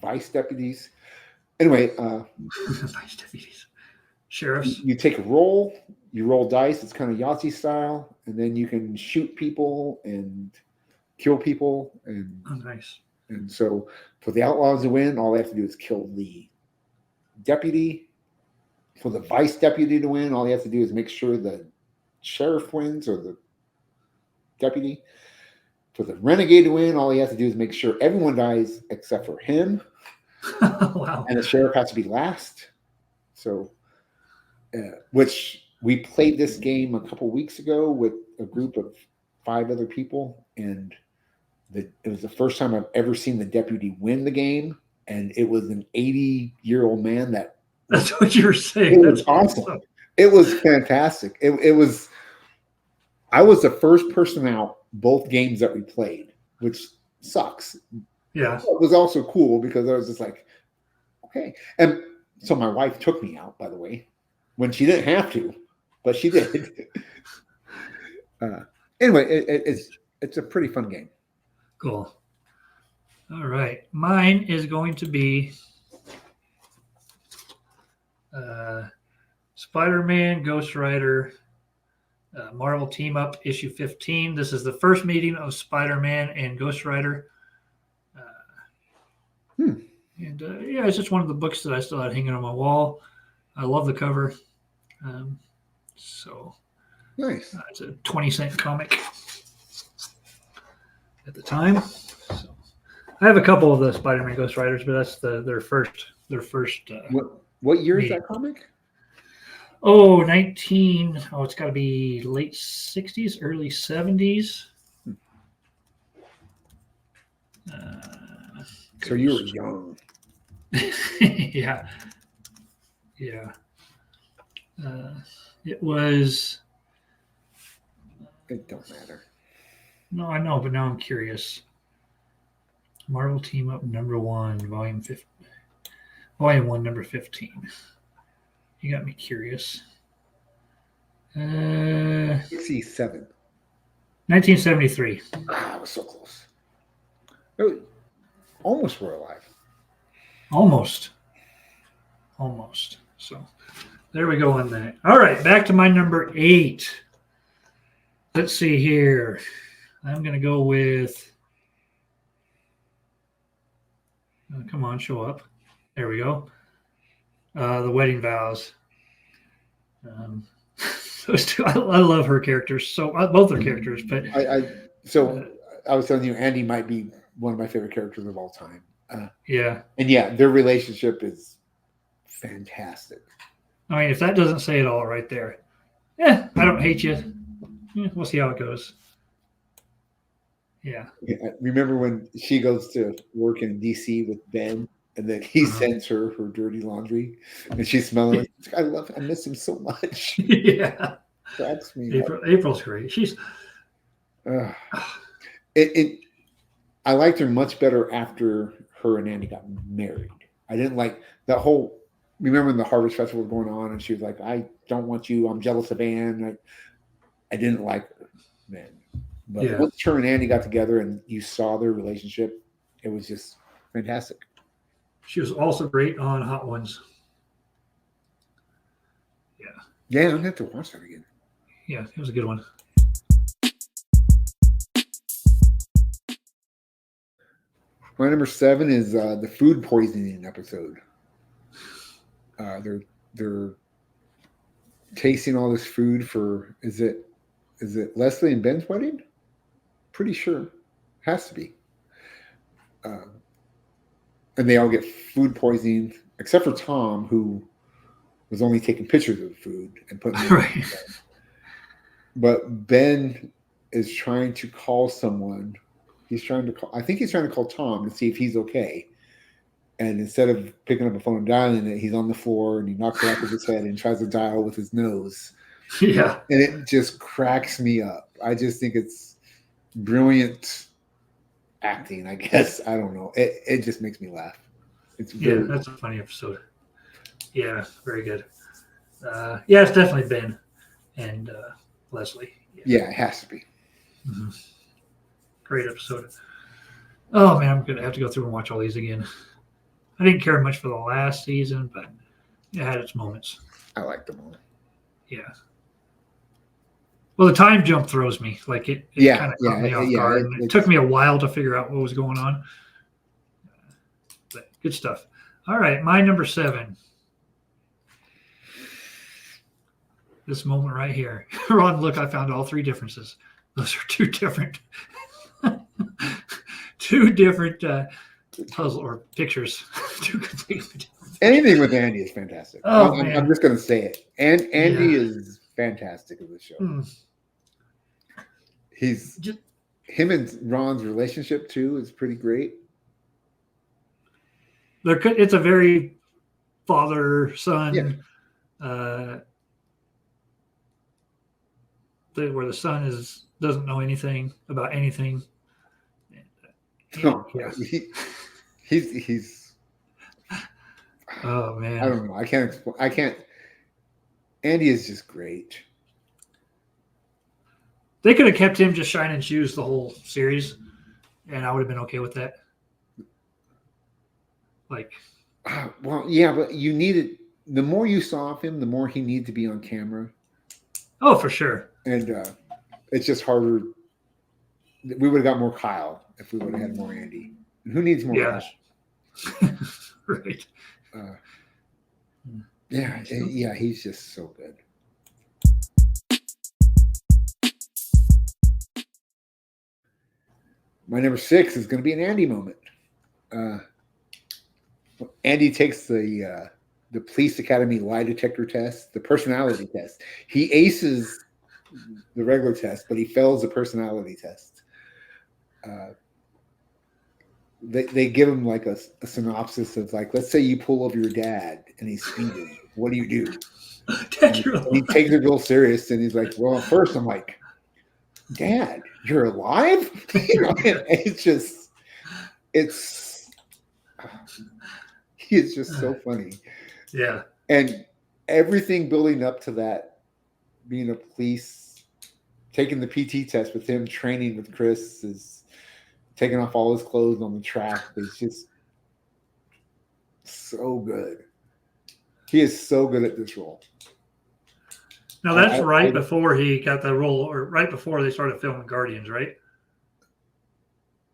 vice deputies. Anyway, vice deputies. Sheriffs. You take a roll, you roll dice. It's kind of Yahtzee style. And then you can shoot people and kill people. And nice. And so for the outlaws to win, all they have to do is kill the deputy. For the vice deputy to win, all they have to do is make sure the sheriff wins or the deputy. For the renegade to win, all he has to do is make sure everyone dies except for him. Wow. And the sheriff has to be last. So, which we played this game a couple weeks ago with a group of 5 other people, and it was the first time I've ever seen the deputy win the game, and it was an 80-year-old man that. That's what you were saying. It was awesome. It was fantastic. It was. I was the first person out both games that we played, which sucks. Yeah. It was also cool because I was just like, okay. And so my wife took me out, by the way, when she didn't have to, but she did. Anyway, it's a pretty fun game. Cool. All right. Mine is going to be Spider-Man, Ghost Rider, Marvel Team Up issue 15. This is the first meeting of Spider-Man and Ghost Rider. And it's just one of the books that I still had hanging on my wall. I love the cover. So nice. It's a 20-cent comic at the time. So I have a couple of the Spider-Man Ghost Riders, but that's their first. What year is that comic? Oh, it's got to be late 60s, early 70s. So you were young. Yeah. It was. It don't matter. No, I know, but now I'm curious. Marvel Team Up #1, Volume 50. Volume 1, number 15. You got me curious. 67. 1973. Ah, I was so close. Oh, almost were alive. Almost. So there we go on that. All right, back to my number 8. Let's see here. I'm going to go with. Come on, show up. There we go. The Wedding Vows. Those two, I love her characters. So both their characters, but I was telling you, Andy might be one of my favorite characters of all time. yeah. And yeah, their relationship is fantastic. I mean, if that doesn't say it all right there, I don't hate you. We'll see how it goes. Yeah. Remember when she goes to work in DC with Ben, and then he sends her dirty laundry, and she's smelling it. She's like, I miss him so much. Yeah. Cracks me up. April's great. She's. I liked her much better after her and Andy got married. I didn't like that whole. Remember when the Harvest Festival was going on, and she was like, "I don't want you. I'm jealous of Anne." I didn't like her then. But once her and Andy got together and you saw their relationship, it was just fantastic. She was also great on Hot Ones. Yeah. Yeah, I'm going to have to watch that again. Yeah, it was a good one. My number 7 is the food poisoning episode. They're tasting all this food for is it Leslie and Ben's wedding? Pretty sure. Has to be. And they all get food poisoning, except for Tom, who was only taking pictures of the food and putting it right. But Ben is trying to call someone. I think he's trying to call Tom to see if he's okay. And instead of picking up a phone and dialing it, he's on the floor and he knocks it off with his head and tries to dial with his nose. Yeah. And it just cracks me up. I just think it's brilliant acting, I guess. I don't know. It just makes me laugh. It's very that's a funny episode. Yeah, very good. It's definitely Ben and Leslie. Yeah, it has to be. Mm-hmm. Great episode. Oh man, I'm gonna have to go through and watch all these again. I didn't care much for the last season, but it had its moments. I like them all. Yeah. Well, the time jump throws me. Like it kind of caught me off guard. It took me a while to figure out what was going on. But good stuff. All right, my number 7. This moment right here. Ron, look, I found all 3 differences. Those are 2 different puzzle or pictures. 2 completely different. Anything with Andy is fantastic. Oh, I'm just going to say it. And Andy is fantastic in the show. Him and Ron's relationship too is pretty great. It's a very father-son, where the son doesn't know anything about anything. He's. Oh man, I don't know. I can't explain. I can't. Andy is just great. They could have kept him just shining shoes the whole series, and I would have been okay with that. Like, well, yeah, but you needed. The more you saw of him, the more he needed to be on camera. Oh, for sure. And it's just harder. We would have got more Kyle if we would have had more Andy. And who needs more Kyle? Right. Yeah, he's just so good. My number 6 is going to be an Andy moment. Andy takes the police academy lie detector test, the personality test. He aces the regular test, but he fails the personality test. They give him like a synopsis of like, let's say you pull over your dad and he's speeding. What do you do? And he takes it real serious and he's like, well, at first I'm like, Dad, you're alive? He is just so funny. Yeah. And everything building up to that, being a police, taking the PT test with him, training with Chris, is taking off all his clothes on the track. It's just so good. He is so good at this role. Now that's right before he got the role, or right before they started filming Guardians, right?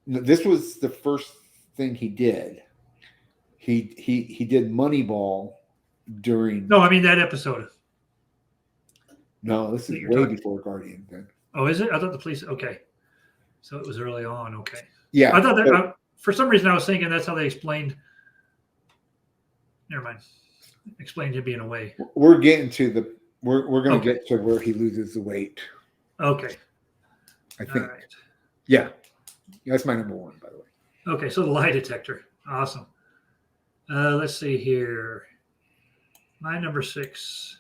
This was the first thing he did. He did Moneyball during. No, I mean that episode. No, this is way before Guardian. Then. Oh, is it? I thought the police. Okay, so it was early on. Okay. Yeah, I thought that for some reason I was thinking that's how they explained. Never mind. Explained him being away. We're getting to the. We're going to get to where he loses the weight. Okay. I think. All right. Yeah, that's my number one, by the way. Okay, so the lie detector. Awesome. Let's see here. My number 6.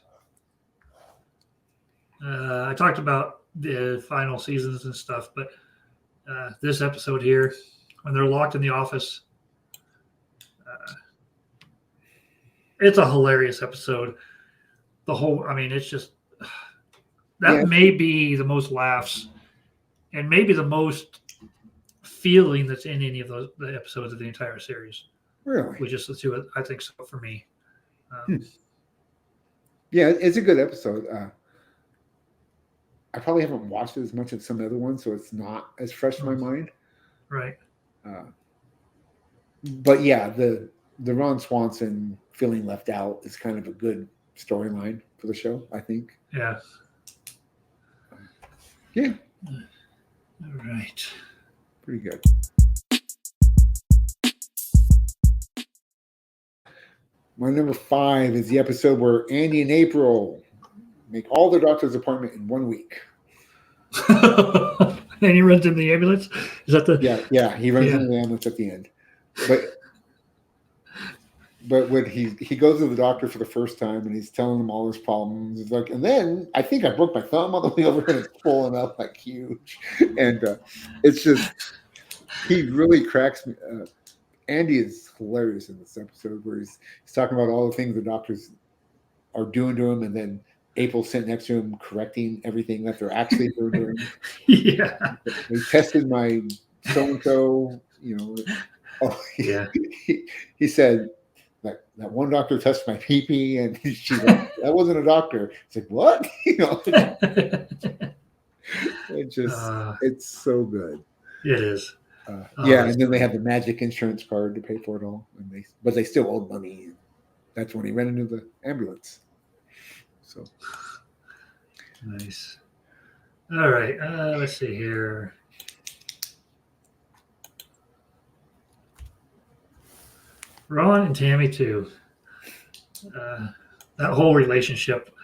I talked about the final seasons and stuff, but this episode here, when they're locked in the office, it's a hilarious episode. It's just that may be the most laughs and maybe the most feeling that's in any of the episodes of the entire series. Really? With just the two, I think so for me. Yeah, it's a good episode. I probably haven't watched it as much as some other ones, so it's not as fresh in my mind. Right. But yeah, the Ron Swanson feeling left out is kind of a good storyline for the show, I think. Yeah. Yeah. All right. Pretty good. My number 5 is the episode where Andy and April make all their doctor's appointment in 1 week. And he runs in the ambulance. Is that the? Yeah. He runs into the ambulance at the end, but when he goes to the doctor for the first time and he's telling him all his problems, it's like, and then I think I broke my thumb on the way over and it's pulling up like huge, and it's just he really cracks me. Andy is hilarious in this episode where he's talking about all the things the doctors are doing to him, and then April's sitting next to him correcting everything that they're actually doing to him. Yeah. They tested my so-and-so, he said that one doctor touched my pee-pee, and she's like, that wasn't a doctor. It's like, what? It's so good. It is. And then they had the magic insurance card to pay for it all, but they still owed money. That's when he ran into the ambulance. So nice. All right. Let's see here. Ron and Tammy too. That whole relationship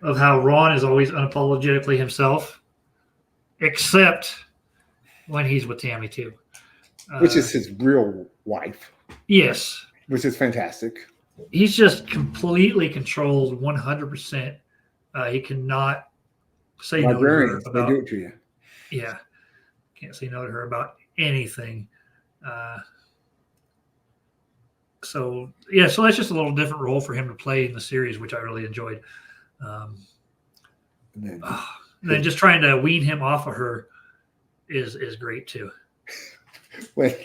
of how Ron is always unapologetically himself, except when he's with Tammy too. Which is his real wife. Yes. Which is fantastic. He's just completely controlled 100%. He cannot say no to her about. They do it to you. Yeah. Can't say no to her about anything. So that's just a little different role for him to play in the series, which I really enjoyed. And then just trying to wean him off of her is great too. When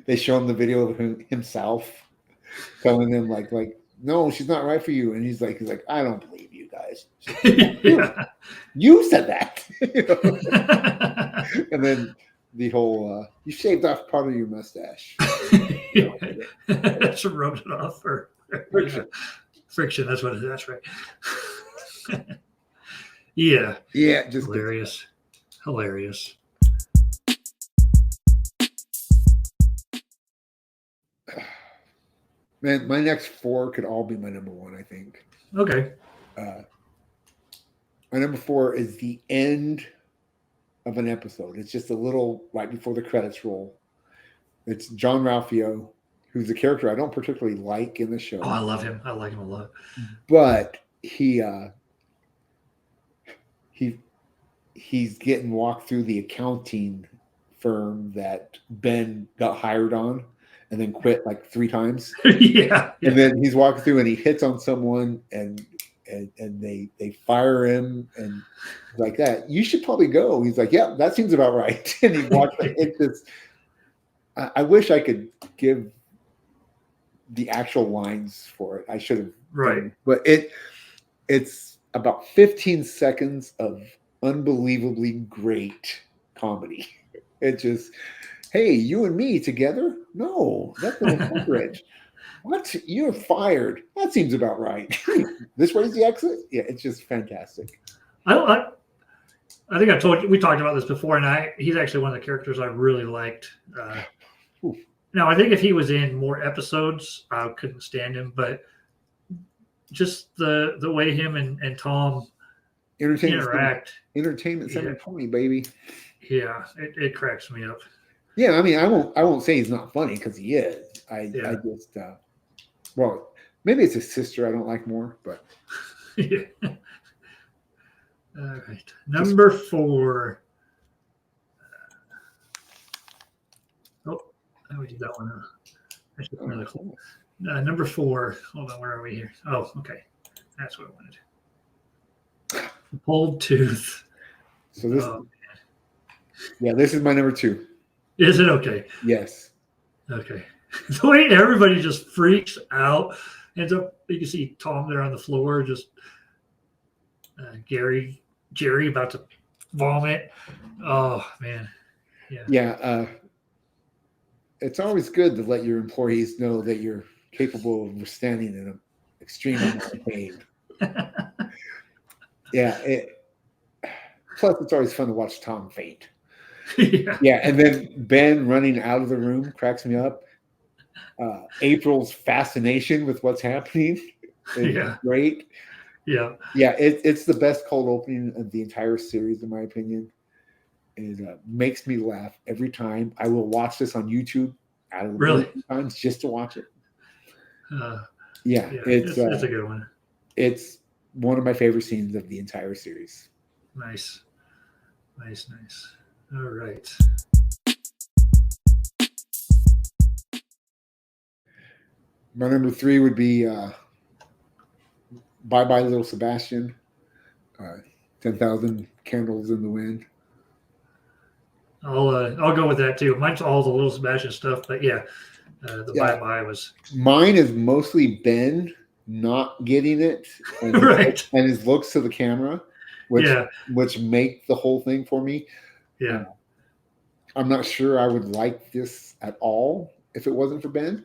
they show him the video of himself telling them like no, she's not right for you, and he's like I don't believe you guys. You said that. And then the whole you shaved off part of your mustache. That's rubbed it off for friction. That's what it is. That's right. Yeah, just hilarious. Man, my next 4 could all be my number 1, I think. Okay. My number 4 is the end of an episode. It's just a little right before the credits roll. It's John Ralphio, who's a character I don't particularly like in the show. Oh, I love him. I like him a lot. But he's getting walked through the accounting firm that Ben got hired on. and then quit like 3 times. Yeah. And then he's walking through and he hits on someone and they fire him and like that. You should probably go. He's like, yeah, that seems about right. And he walks. It's this. I wish I could give the actual lines for it. I should have. Right. But it's about 15 seconds of unbelievably great comedy. It just, hey, you and me together? No, that's an incorporate. What? You're fired. That seems about right. This way's the exit? Yeah, it's just fantastic. I think I told you, we talked about this before, and he's actually one of the characters I really liked. Now, I think if he was in more episodes, I couldn't stand him, but just the way him and Tom interact. Entertainment 720, baby. Yeah, it cracks me up. Yeah, I mean, I won't say he's not funny because he is. I just well, maybe it's his sister I don't like more, but Yeah. All right, number 4. I did that one. I should really cool. Number 4. Hold on, where are we here? Oh, okay, that's what I wanted. Pulled tooth. So this, this is my number 2. Is it okay? Yes. Okay. The way everybody just freaks out, ends up. You can see Tom there on the floor, just Jerry about to vomit. Oh man. Yeah. Yeah. It's always good to let your employees know that you're capable of withstanding an extreme amount of pain. Yeah. Plus, it's always fun to watch Tom faint. Yeah, and then Ben running out of the room cracks me up. April's fascination with what's happening is great. Yeah, it's the best cold opening of the entire series, in my opinion. It makes me laugh every time. I will watch this on YouTube out of the times just to watch it. It's a good one. It's one of my favorite scenes of the entire series. Nice. All right. My number 3 would be Bye Bye Little Sebastian, 10,000 Candles in the Wind. I'll go with that too. Mine's all the Little Sebastian stuff, but Bye Bye was. Mine is mostly Ben not getting it and, and his looks to the camera, which make the whole thing for me. Yeah. I'm not sure I would like this at all if it wasn't for Ben.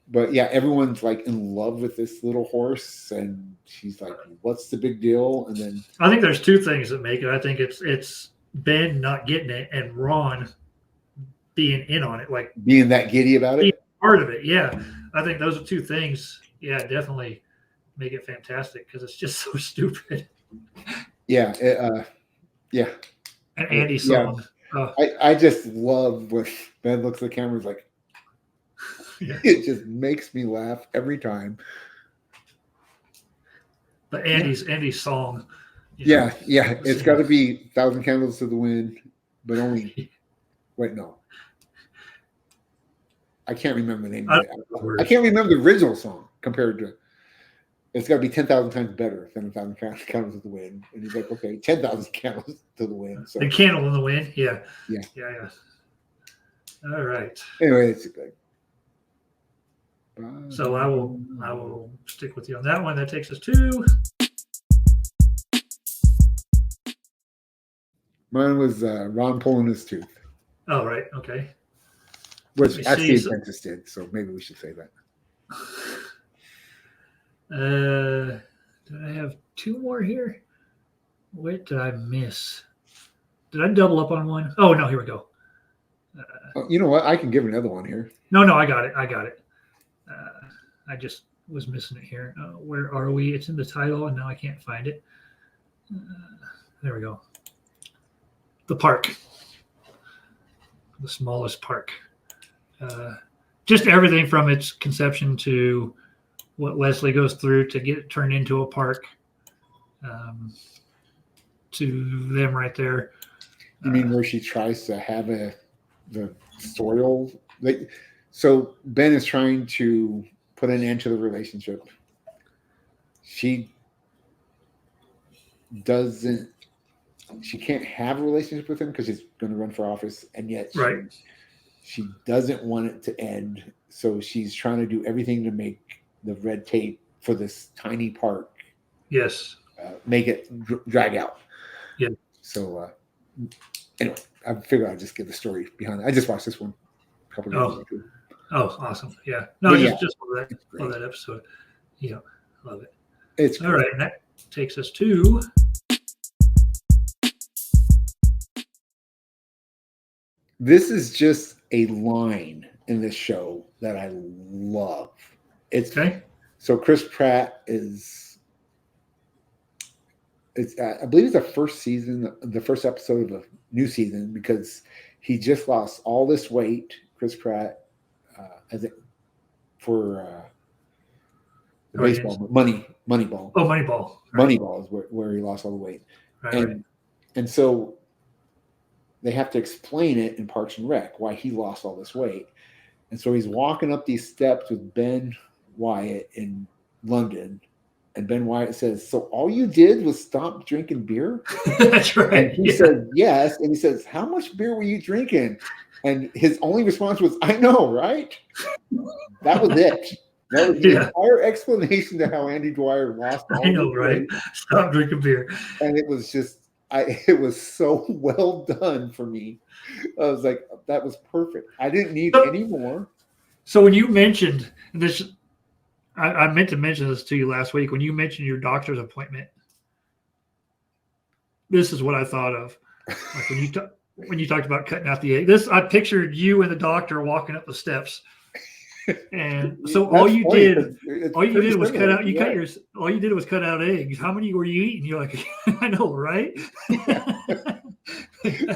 But yeah, everyone's like in love with this little horse, and she's like, "What's the big deal?" And then I think there's 2 things that make it. I think it's Ben not getting it, and Ron being in on it, like being that giddy about it. Part of it, yeah. I think those are 2 things. Yeah, definitely make it fantastic because it's just so stupid. Yeah, And Andy's song. I just love when Ben looks at the camera. Is like. Yeah. It just makes me laugh every time. But Andy's song. It's got to be 1,000 Candles to the Wind, but only. Wait, no. I can't remember the name of it. I can't remember the original song compared to. It's got to be 10,000 times better than 1,000 Candles to the Wind. And he's like, okay, 10,000 Candles to the Wind. So. The Candle in the Wind, yeah. All right. Anyway, it's good. So I will stick with you on that one. That takes us to. Mine was Ron pulling his tooth. Oh, right. Okay. Which actually Apprentice did, so maybe we should say that. Did I have 2 more here? What did I miss? Did I double up on one? Oh, no, here we go. You know what? I can give another one here. No, I got it. I just was missing it here. Where are we? It's in the title, and now I can't find it. There we go. The park. The smallest park. Just everything from its conception to what Leslie goes through to get it turned into a park. To them right there. You mean where she tries to have the soil? So Ben is trying to put an end to the relationship. She can't have a relationship with him because she's going to run for office, and yet she doesn't want it to end. So she's trying to do everything to make the red tape for this tiny park, make it drag out. Yeah. So anyway, I figured I'd just give the story behind it. I just watched this one a couple of days ago. Oh, awesome. Yeah. No, just love that episode. Yeah. Love it. It's all right. And that takes us to this is just a line in this show that I love. It's okay. So Chris Pratt I believe it's the first episode of a new season, because he just lost all this weight. Chris Pratt, for the baseball, Moneyball. Oh, Moneyball. Right. Moneyball is where he lost all the weight, and so they have to explain it in Parks and Rec why he lost all this weight. And so he's walking up these steps with Ben Wyatt in London. And Ben Wyatt says, "So all you did was stop drinking beer?" That's right. And he said, "Yes." And he says, "How much beer were you drinking?" And his only response was, "I know, right?" That was it. That was the entire explanation to how Andy Dwyer lost all I know, right? Stop drinking beer. And it was just, it was so well done for me. I was like, that was perfect. I didn't need any more. So when you mentioned this, I meant to mention this to you last week. When you mentioned your doctor's appointment, this is what I thought of. Like when you talked about cutting out the egg. I pictured you and the doctor walking up the steps. And so all you did was cut out. All you did was cut out eggs. How many were you eating? You're like, I know, right? That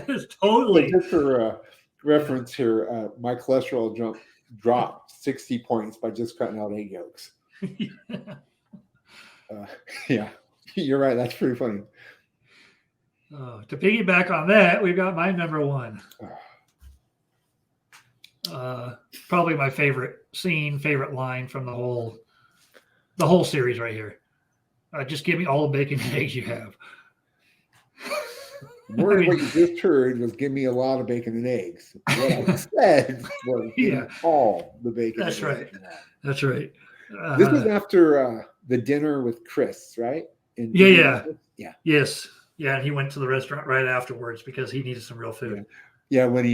is totally. Just for reference here, my cholesterol dropped 60 points by just cutting out egg yolks. Yeah, you're right. That's pretty funny. To piggyback on that, we've got my number one. Probably my favorite scene, favorite line from the whole series right here. Just give me all the bacon and eggs you have. What you just heard was give me a lot of bacon and eggs. What I said was all the bacon. That's right. That's right. This was after the dinner with Chris, right? Yeah. Yes. Yeah, and he went to the restaurant right afterwards because he needed some real food. Yeah, when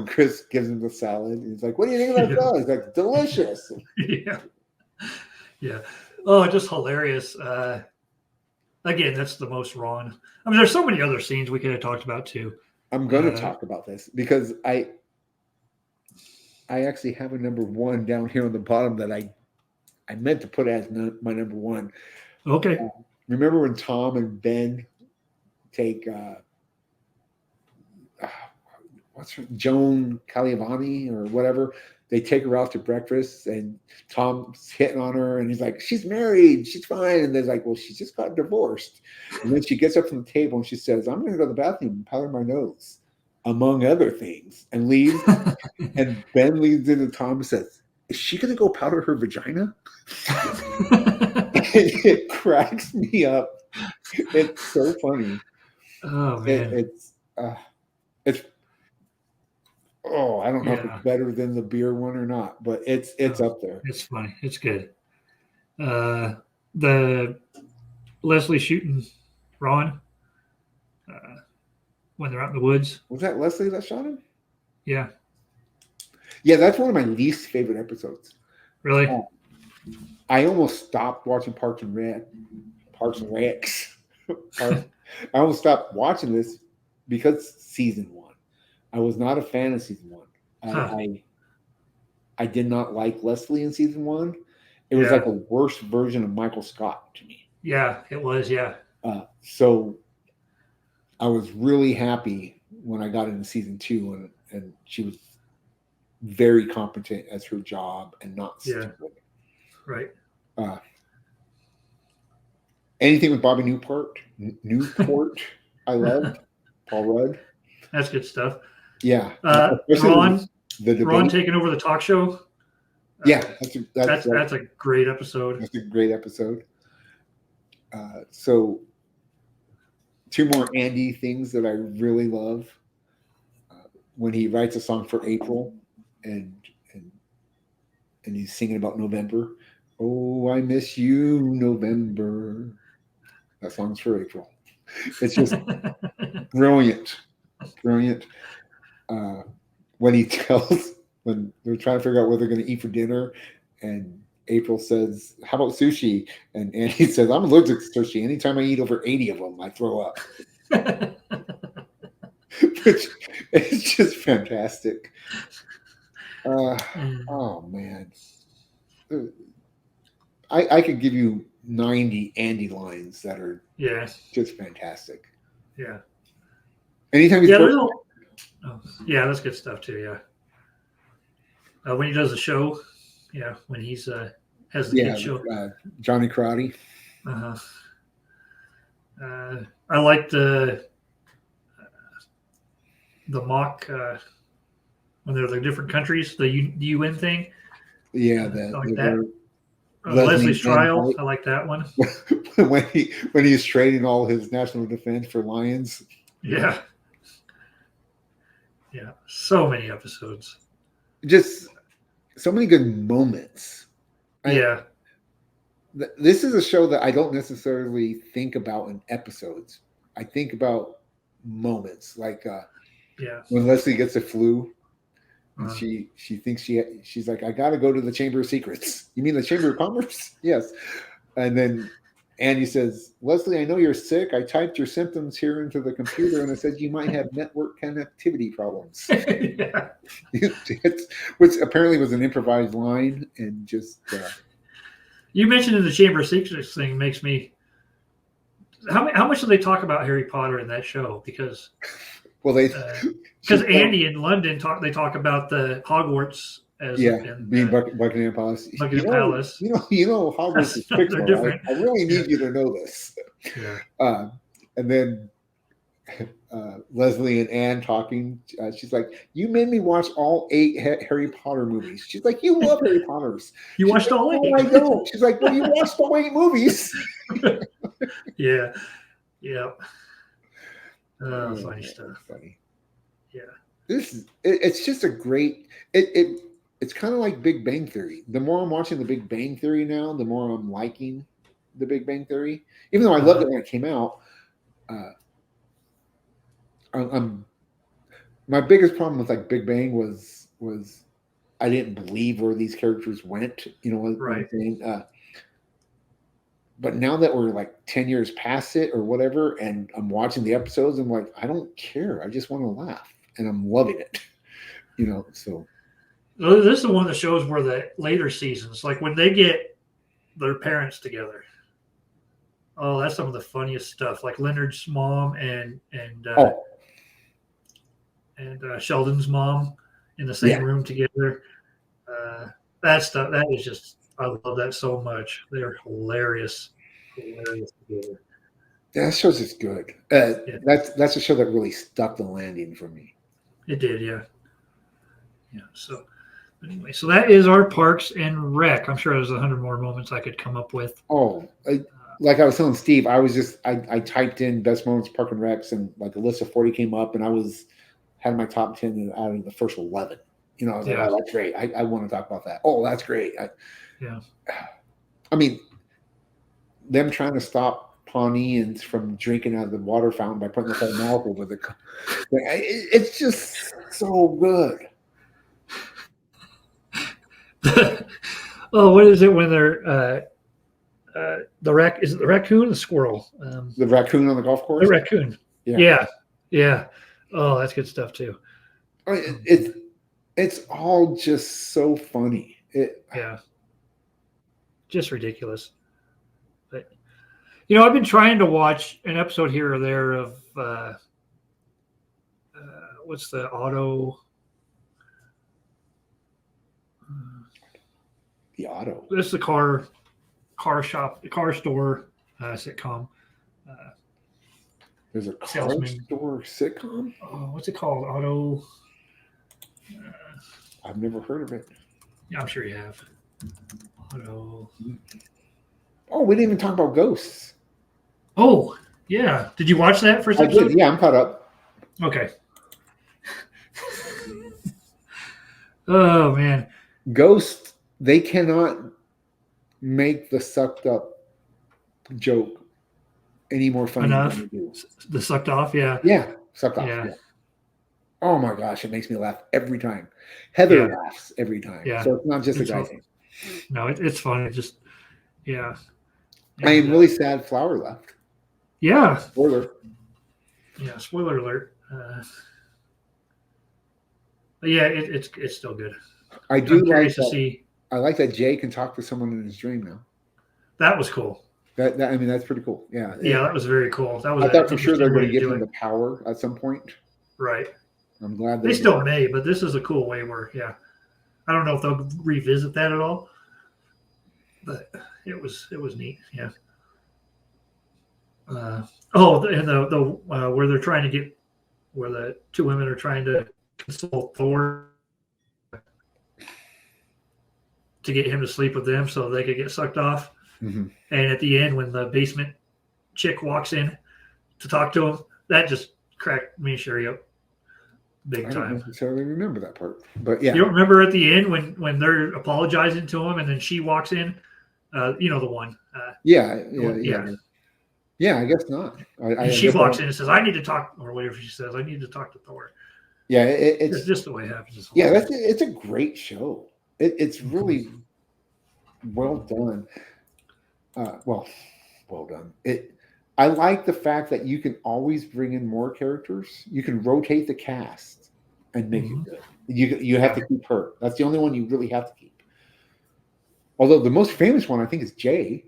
Chris gives him the salad, he's like, "What do you think about that?" He's like, "Delicious." Yeah. Oh, just hilarious. Again, that's the most Ron. I mean, there's so many other scenes we could have talked about too. I'm going to talk about this because I actually have a number one down here on the bottom that I meant to put as my number one. Okay. Remember when Tom and Ben take what's her Joan Caliavani or whatever? They take her out to breakfast, and Tom's hitting on her, and he's like, "She's married, she's fine." And they're like, "Well, she just got divorced." And then she gets up from the table and she says, "I'm going to go to the bathroom and powder my nose, among other things," and leaves. And Ben leads into Tom and says, "Is she going to go powder her vagina?" It cracks me up. It's so funny. Oh man, it's I don't know if it's better than the beer one or not, but it's up there. It's funny. It's good. The Leslie shooting Ron when they're out in the woods. Was that Leslie that shot him? Yeah. Yeah, that's one of my least favorite episodes. Really? I almost stopped watching Parks and Recs. I almost stopped watching this because season one. I was not a fan of season one. I did not like Leslie in season one. It was like a worse version of Michael Scott to me. Yeah, it was. Yeah. So I was really happy when I got into season two, and she was very competent as her job and not stupid. Right. Anything with Bobby Newport, I loved Paul Rudd. That's good stuff. Yeah. Ron, the Ron debate. taking over the talk show. Yeah, That's a great episode. That's a great episode. So, two more Andy things that I really love. When he writes a song for April, and he's singing about November. Oh, I miss you, November. That song's for April. It's just brilliant. When he tells, when they're trying to figure out what they're going to eat for dinner, and April says, "How about sushi?" And Andy says, "I'm allergic to sushi. Anytime I eat over 80 of them, I throw up." Which is just fantastic. Oh man, I could give you 90 Andy lines that are just fantastic. Yeah. Anytime he's yeah, that's good stuff too. Yeah. When he does the show, when he's has the kid show, Johnny Karate. I like the mock when they're the different countries, the UN thing. Yeah, I like that. Leslie's Leslie's trial. fight. I like that one. when he's trading all his national defense for lions. Yeah. Yeah. So many episodes. Just so many good moments. This is a show that I don't necessarily think about in episodes. I think about moments, like when Leslie gets the flu, and she thinks she's like, I got to go to the Chamber of Secrets. You mean the Chamber of Commerce? Yes. And then Andy says, Leslie, I know you're sick. I typed your symptoms here into the computer, and it said you might have network connectivity problems. Which apparently was an improvised line, and just. You mentioned in the Chamber of Secrets thing makes me. How much do they talk about Harry Potter in that show? Because Andy in London talk about the Hogwarts as being Buckingham Palace. Buckingham Palace. You know Hogwarts is fictional. Right? I really need you to know this. Yeah. And then Leslie and Anne talking. She's like, "You made me watch all 8 Harry Potter movies." She's like, "You love Harry Potters." You watched all 8? No, I don't. She's like, "Well, you watched all 8 movies." Yeah. Funny stuff. Funny. Yeah. It's just a great. It's kind of like Big Bang Theory. The more I'm watching the Big Bang Theory now, the more I'm liking the Big Bang Theory. Even though I loved it when it came out. My biggest problem with like Big Bang was I didn't believe where these characters went. You know what I'm saying? But now that we're like 10 years past it or whatever, and I'm watching the episodes, I'm like, I don't care. I just want to laugh, and I'm loving it. So this is one of the shows where the later seasons, like when they get their parents together. Oh, that's some of the funniest stuff. Like Leonard's mom and Sheldon's mom in the same room together. That stuff, that is just, I love that so much. They're hilarious together. That show's just good. That's a show that really stuck the landing for me. It did, yeah. So anyway, so that is our Parks and Rec. I'm sure there's 100 more moments I could come up with. Like I was telling Steve, I typed in best moments Park and Recs, and like a list of 40 came up, and I had my top 10 out of the first 11. I was like, oh, that's great. I want to talk about that. Oh, that's great. I mean, them trying to stop Pawneeans from drinking out of the water fountain by putting the whole mouth over the. It's just so good. Oh, what is it when they're is it the raccoon or the squirrel? The raccoon on the golf course? The raccoon. Yeah. Oh, that's good stuff too. It's all just so funny. Just ridiculous. But I've been trying to watch an episode here or there of what's the auto? The auto. This is the car shop, the car store sitcom. There's a car salesman store sitcom? Oh, what's it called? Auto. I've never heard of it. Yeah, I'm sure you have. Auto. Oh, we didn't even talk about Ghosts. Oh, yeah. Did you watch that first I episode? did. Yeah, I'm caught up. Okay. Oh, man. Ghost, they cannot make the sucked up joke any more funny Enough. than they do. The sucked off, yeah. Yeah, sucked off. Yeah. Yeah. Oh my gosh, it makes me laugh every time. Heather Yeah. laughs every time. Yeah. So it's not just a It's guy all- thing. No, it's funny. It just, yeah. I am And, really sad Flower left. Yeah. Spoiler. Yeah. Spoiler alert. But yeah, it's still good. I do I'm curious like to that. see. I like that Jay can talk to someone in his dream now. That was cool. That I mean, that's pretty cool. Yeah. Yeah, that was very cool. That was. I an thought for sure interesting they're way going to give do him it. the power at some point. Right. I'm glad They still may, but this is a cool way where, yeah, I don't know if they'll revisit that at all, but it was neat. Yeah. And the where they're trying to get, where the two women are trying to console Thor to get him to sleep with them so they could get sucked off. Mhm. And at the end, when the basement chick walks in to talk to him, that just cracked me and Sherry up big I don't time. necessarily remember that part, but yeah. You don't remember at the end when they're apologizing to him and then she walks in? You know the one. Yeah. I guess not. And she walks in and says, "I need to talk," or whatever she says. "I need to talk to Thor." Yeah, It's just the way it happens. yeah. It's a great show. It's really well done. Well done. I like the fact that you can always bring in more characters. You can rotate the cast and make it good. You have to keep her. That's the only one you really have to keep. Although the most famous one I think is Jay.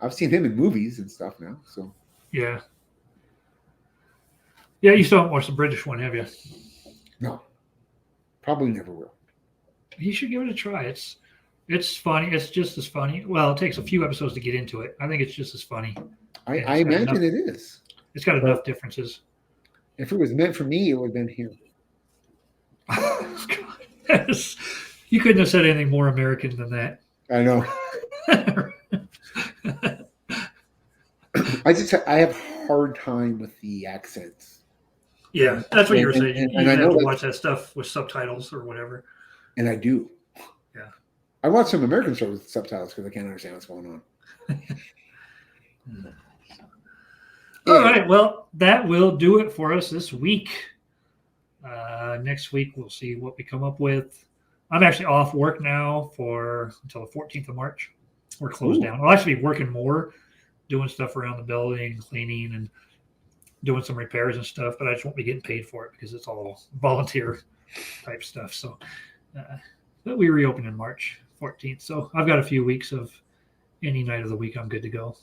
I've seen him in movies and stuff now. So Yeah. Yeah, you still haven't watched the British one, have you? no, probably never will. You should give it a try. It's funny. It's just as funny. Well, it takes a few episodes to get into it. I think it's just as funny. I it's got imagine enough- it is. It's got enough differences. If it was meant for me, it would have been here. You couldn't have said anything more American than that. I know. I have a hard time with the accents, Yeah, that's what you were And- saying. and You I have know to that- watch that stuff with subtitles or whatever. and I do. Yeah. I watch some American shows with subtitles because I can't understand what's going on. All right. Well, that will do it for us this week. Next week, we'll see what we come up with. I'm actually off work now until the 14th of March. We're closed Ooh. down. I'll actually be working more, doing stuff around the building, cleaning, and doing some repairs and stuff, but I just won't be getting paid for it because it's all volunteer type stuff. So, but we reopen in March 14th. So I've got a few weeks of any night of the week I'm good to go.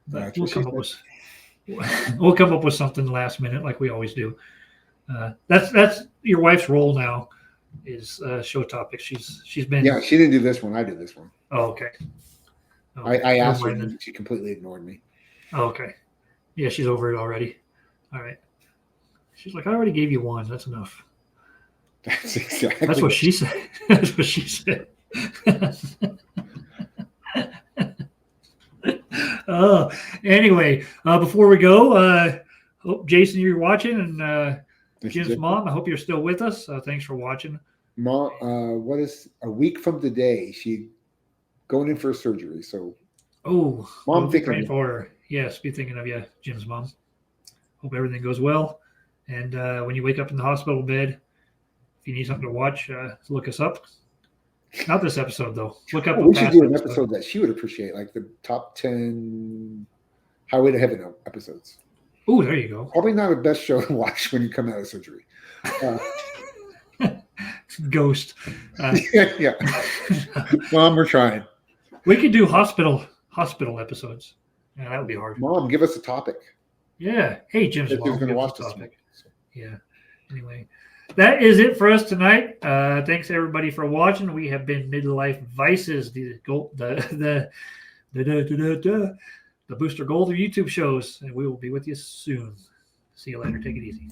But That's we'll what she we'll come up with something last minute like we always do. That's your wife's role now is show topics. She's been Yeah, she didn't do this one. I did this one. Oh, okay. Oh, I asked her, never mind and she completely ignored me. then. Oh, okay. Yeah, she's over it already. All right. She's like, I already gave you one. That's enough. That's exactly. That's what she said. That's what she said. Anyway, before we go, hope Jason, you're watching, and Jim's mom, I hope you're still with us. Thanks for watching. Mom, what is a week from today? She going in for a surgery. So, Oh, Mom, we'll be thinking praying of you. for her. Yes, be thinking of you, Jim's mom. Hope everything goes well. And when you wake up in the hospital bed, if you need something to watch, look us up. Not this episode, though. Look up. we should past do an episode that she would appreciate, like the top 10 Highway to Heaven episodes. Oh, there you go. Probably not the best show to watch when you come out of surgery. Ghost. Yeah. Mom, we're trying. We could do hospital episodes. Yeah, that would be hard. Mom, give us a topic. Yeah. Hey, Jim's If mom. you're going to give us watch a this topic. one. Yeah. Anyway, that is it for us tonight. Thanks everybody for watching. We have been Midlife Vices, the Booster Gold of YouTube shows, and we will be with you soon. See you later. Take it easy.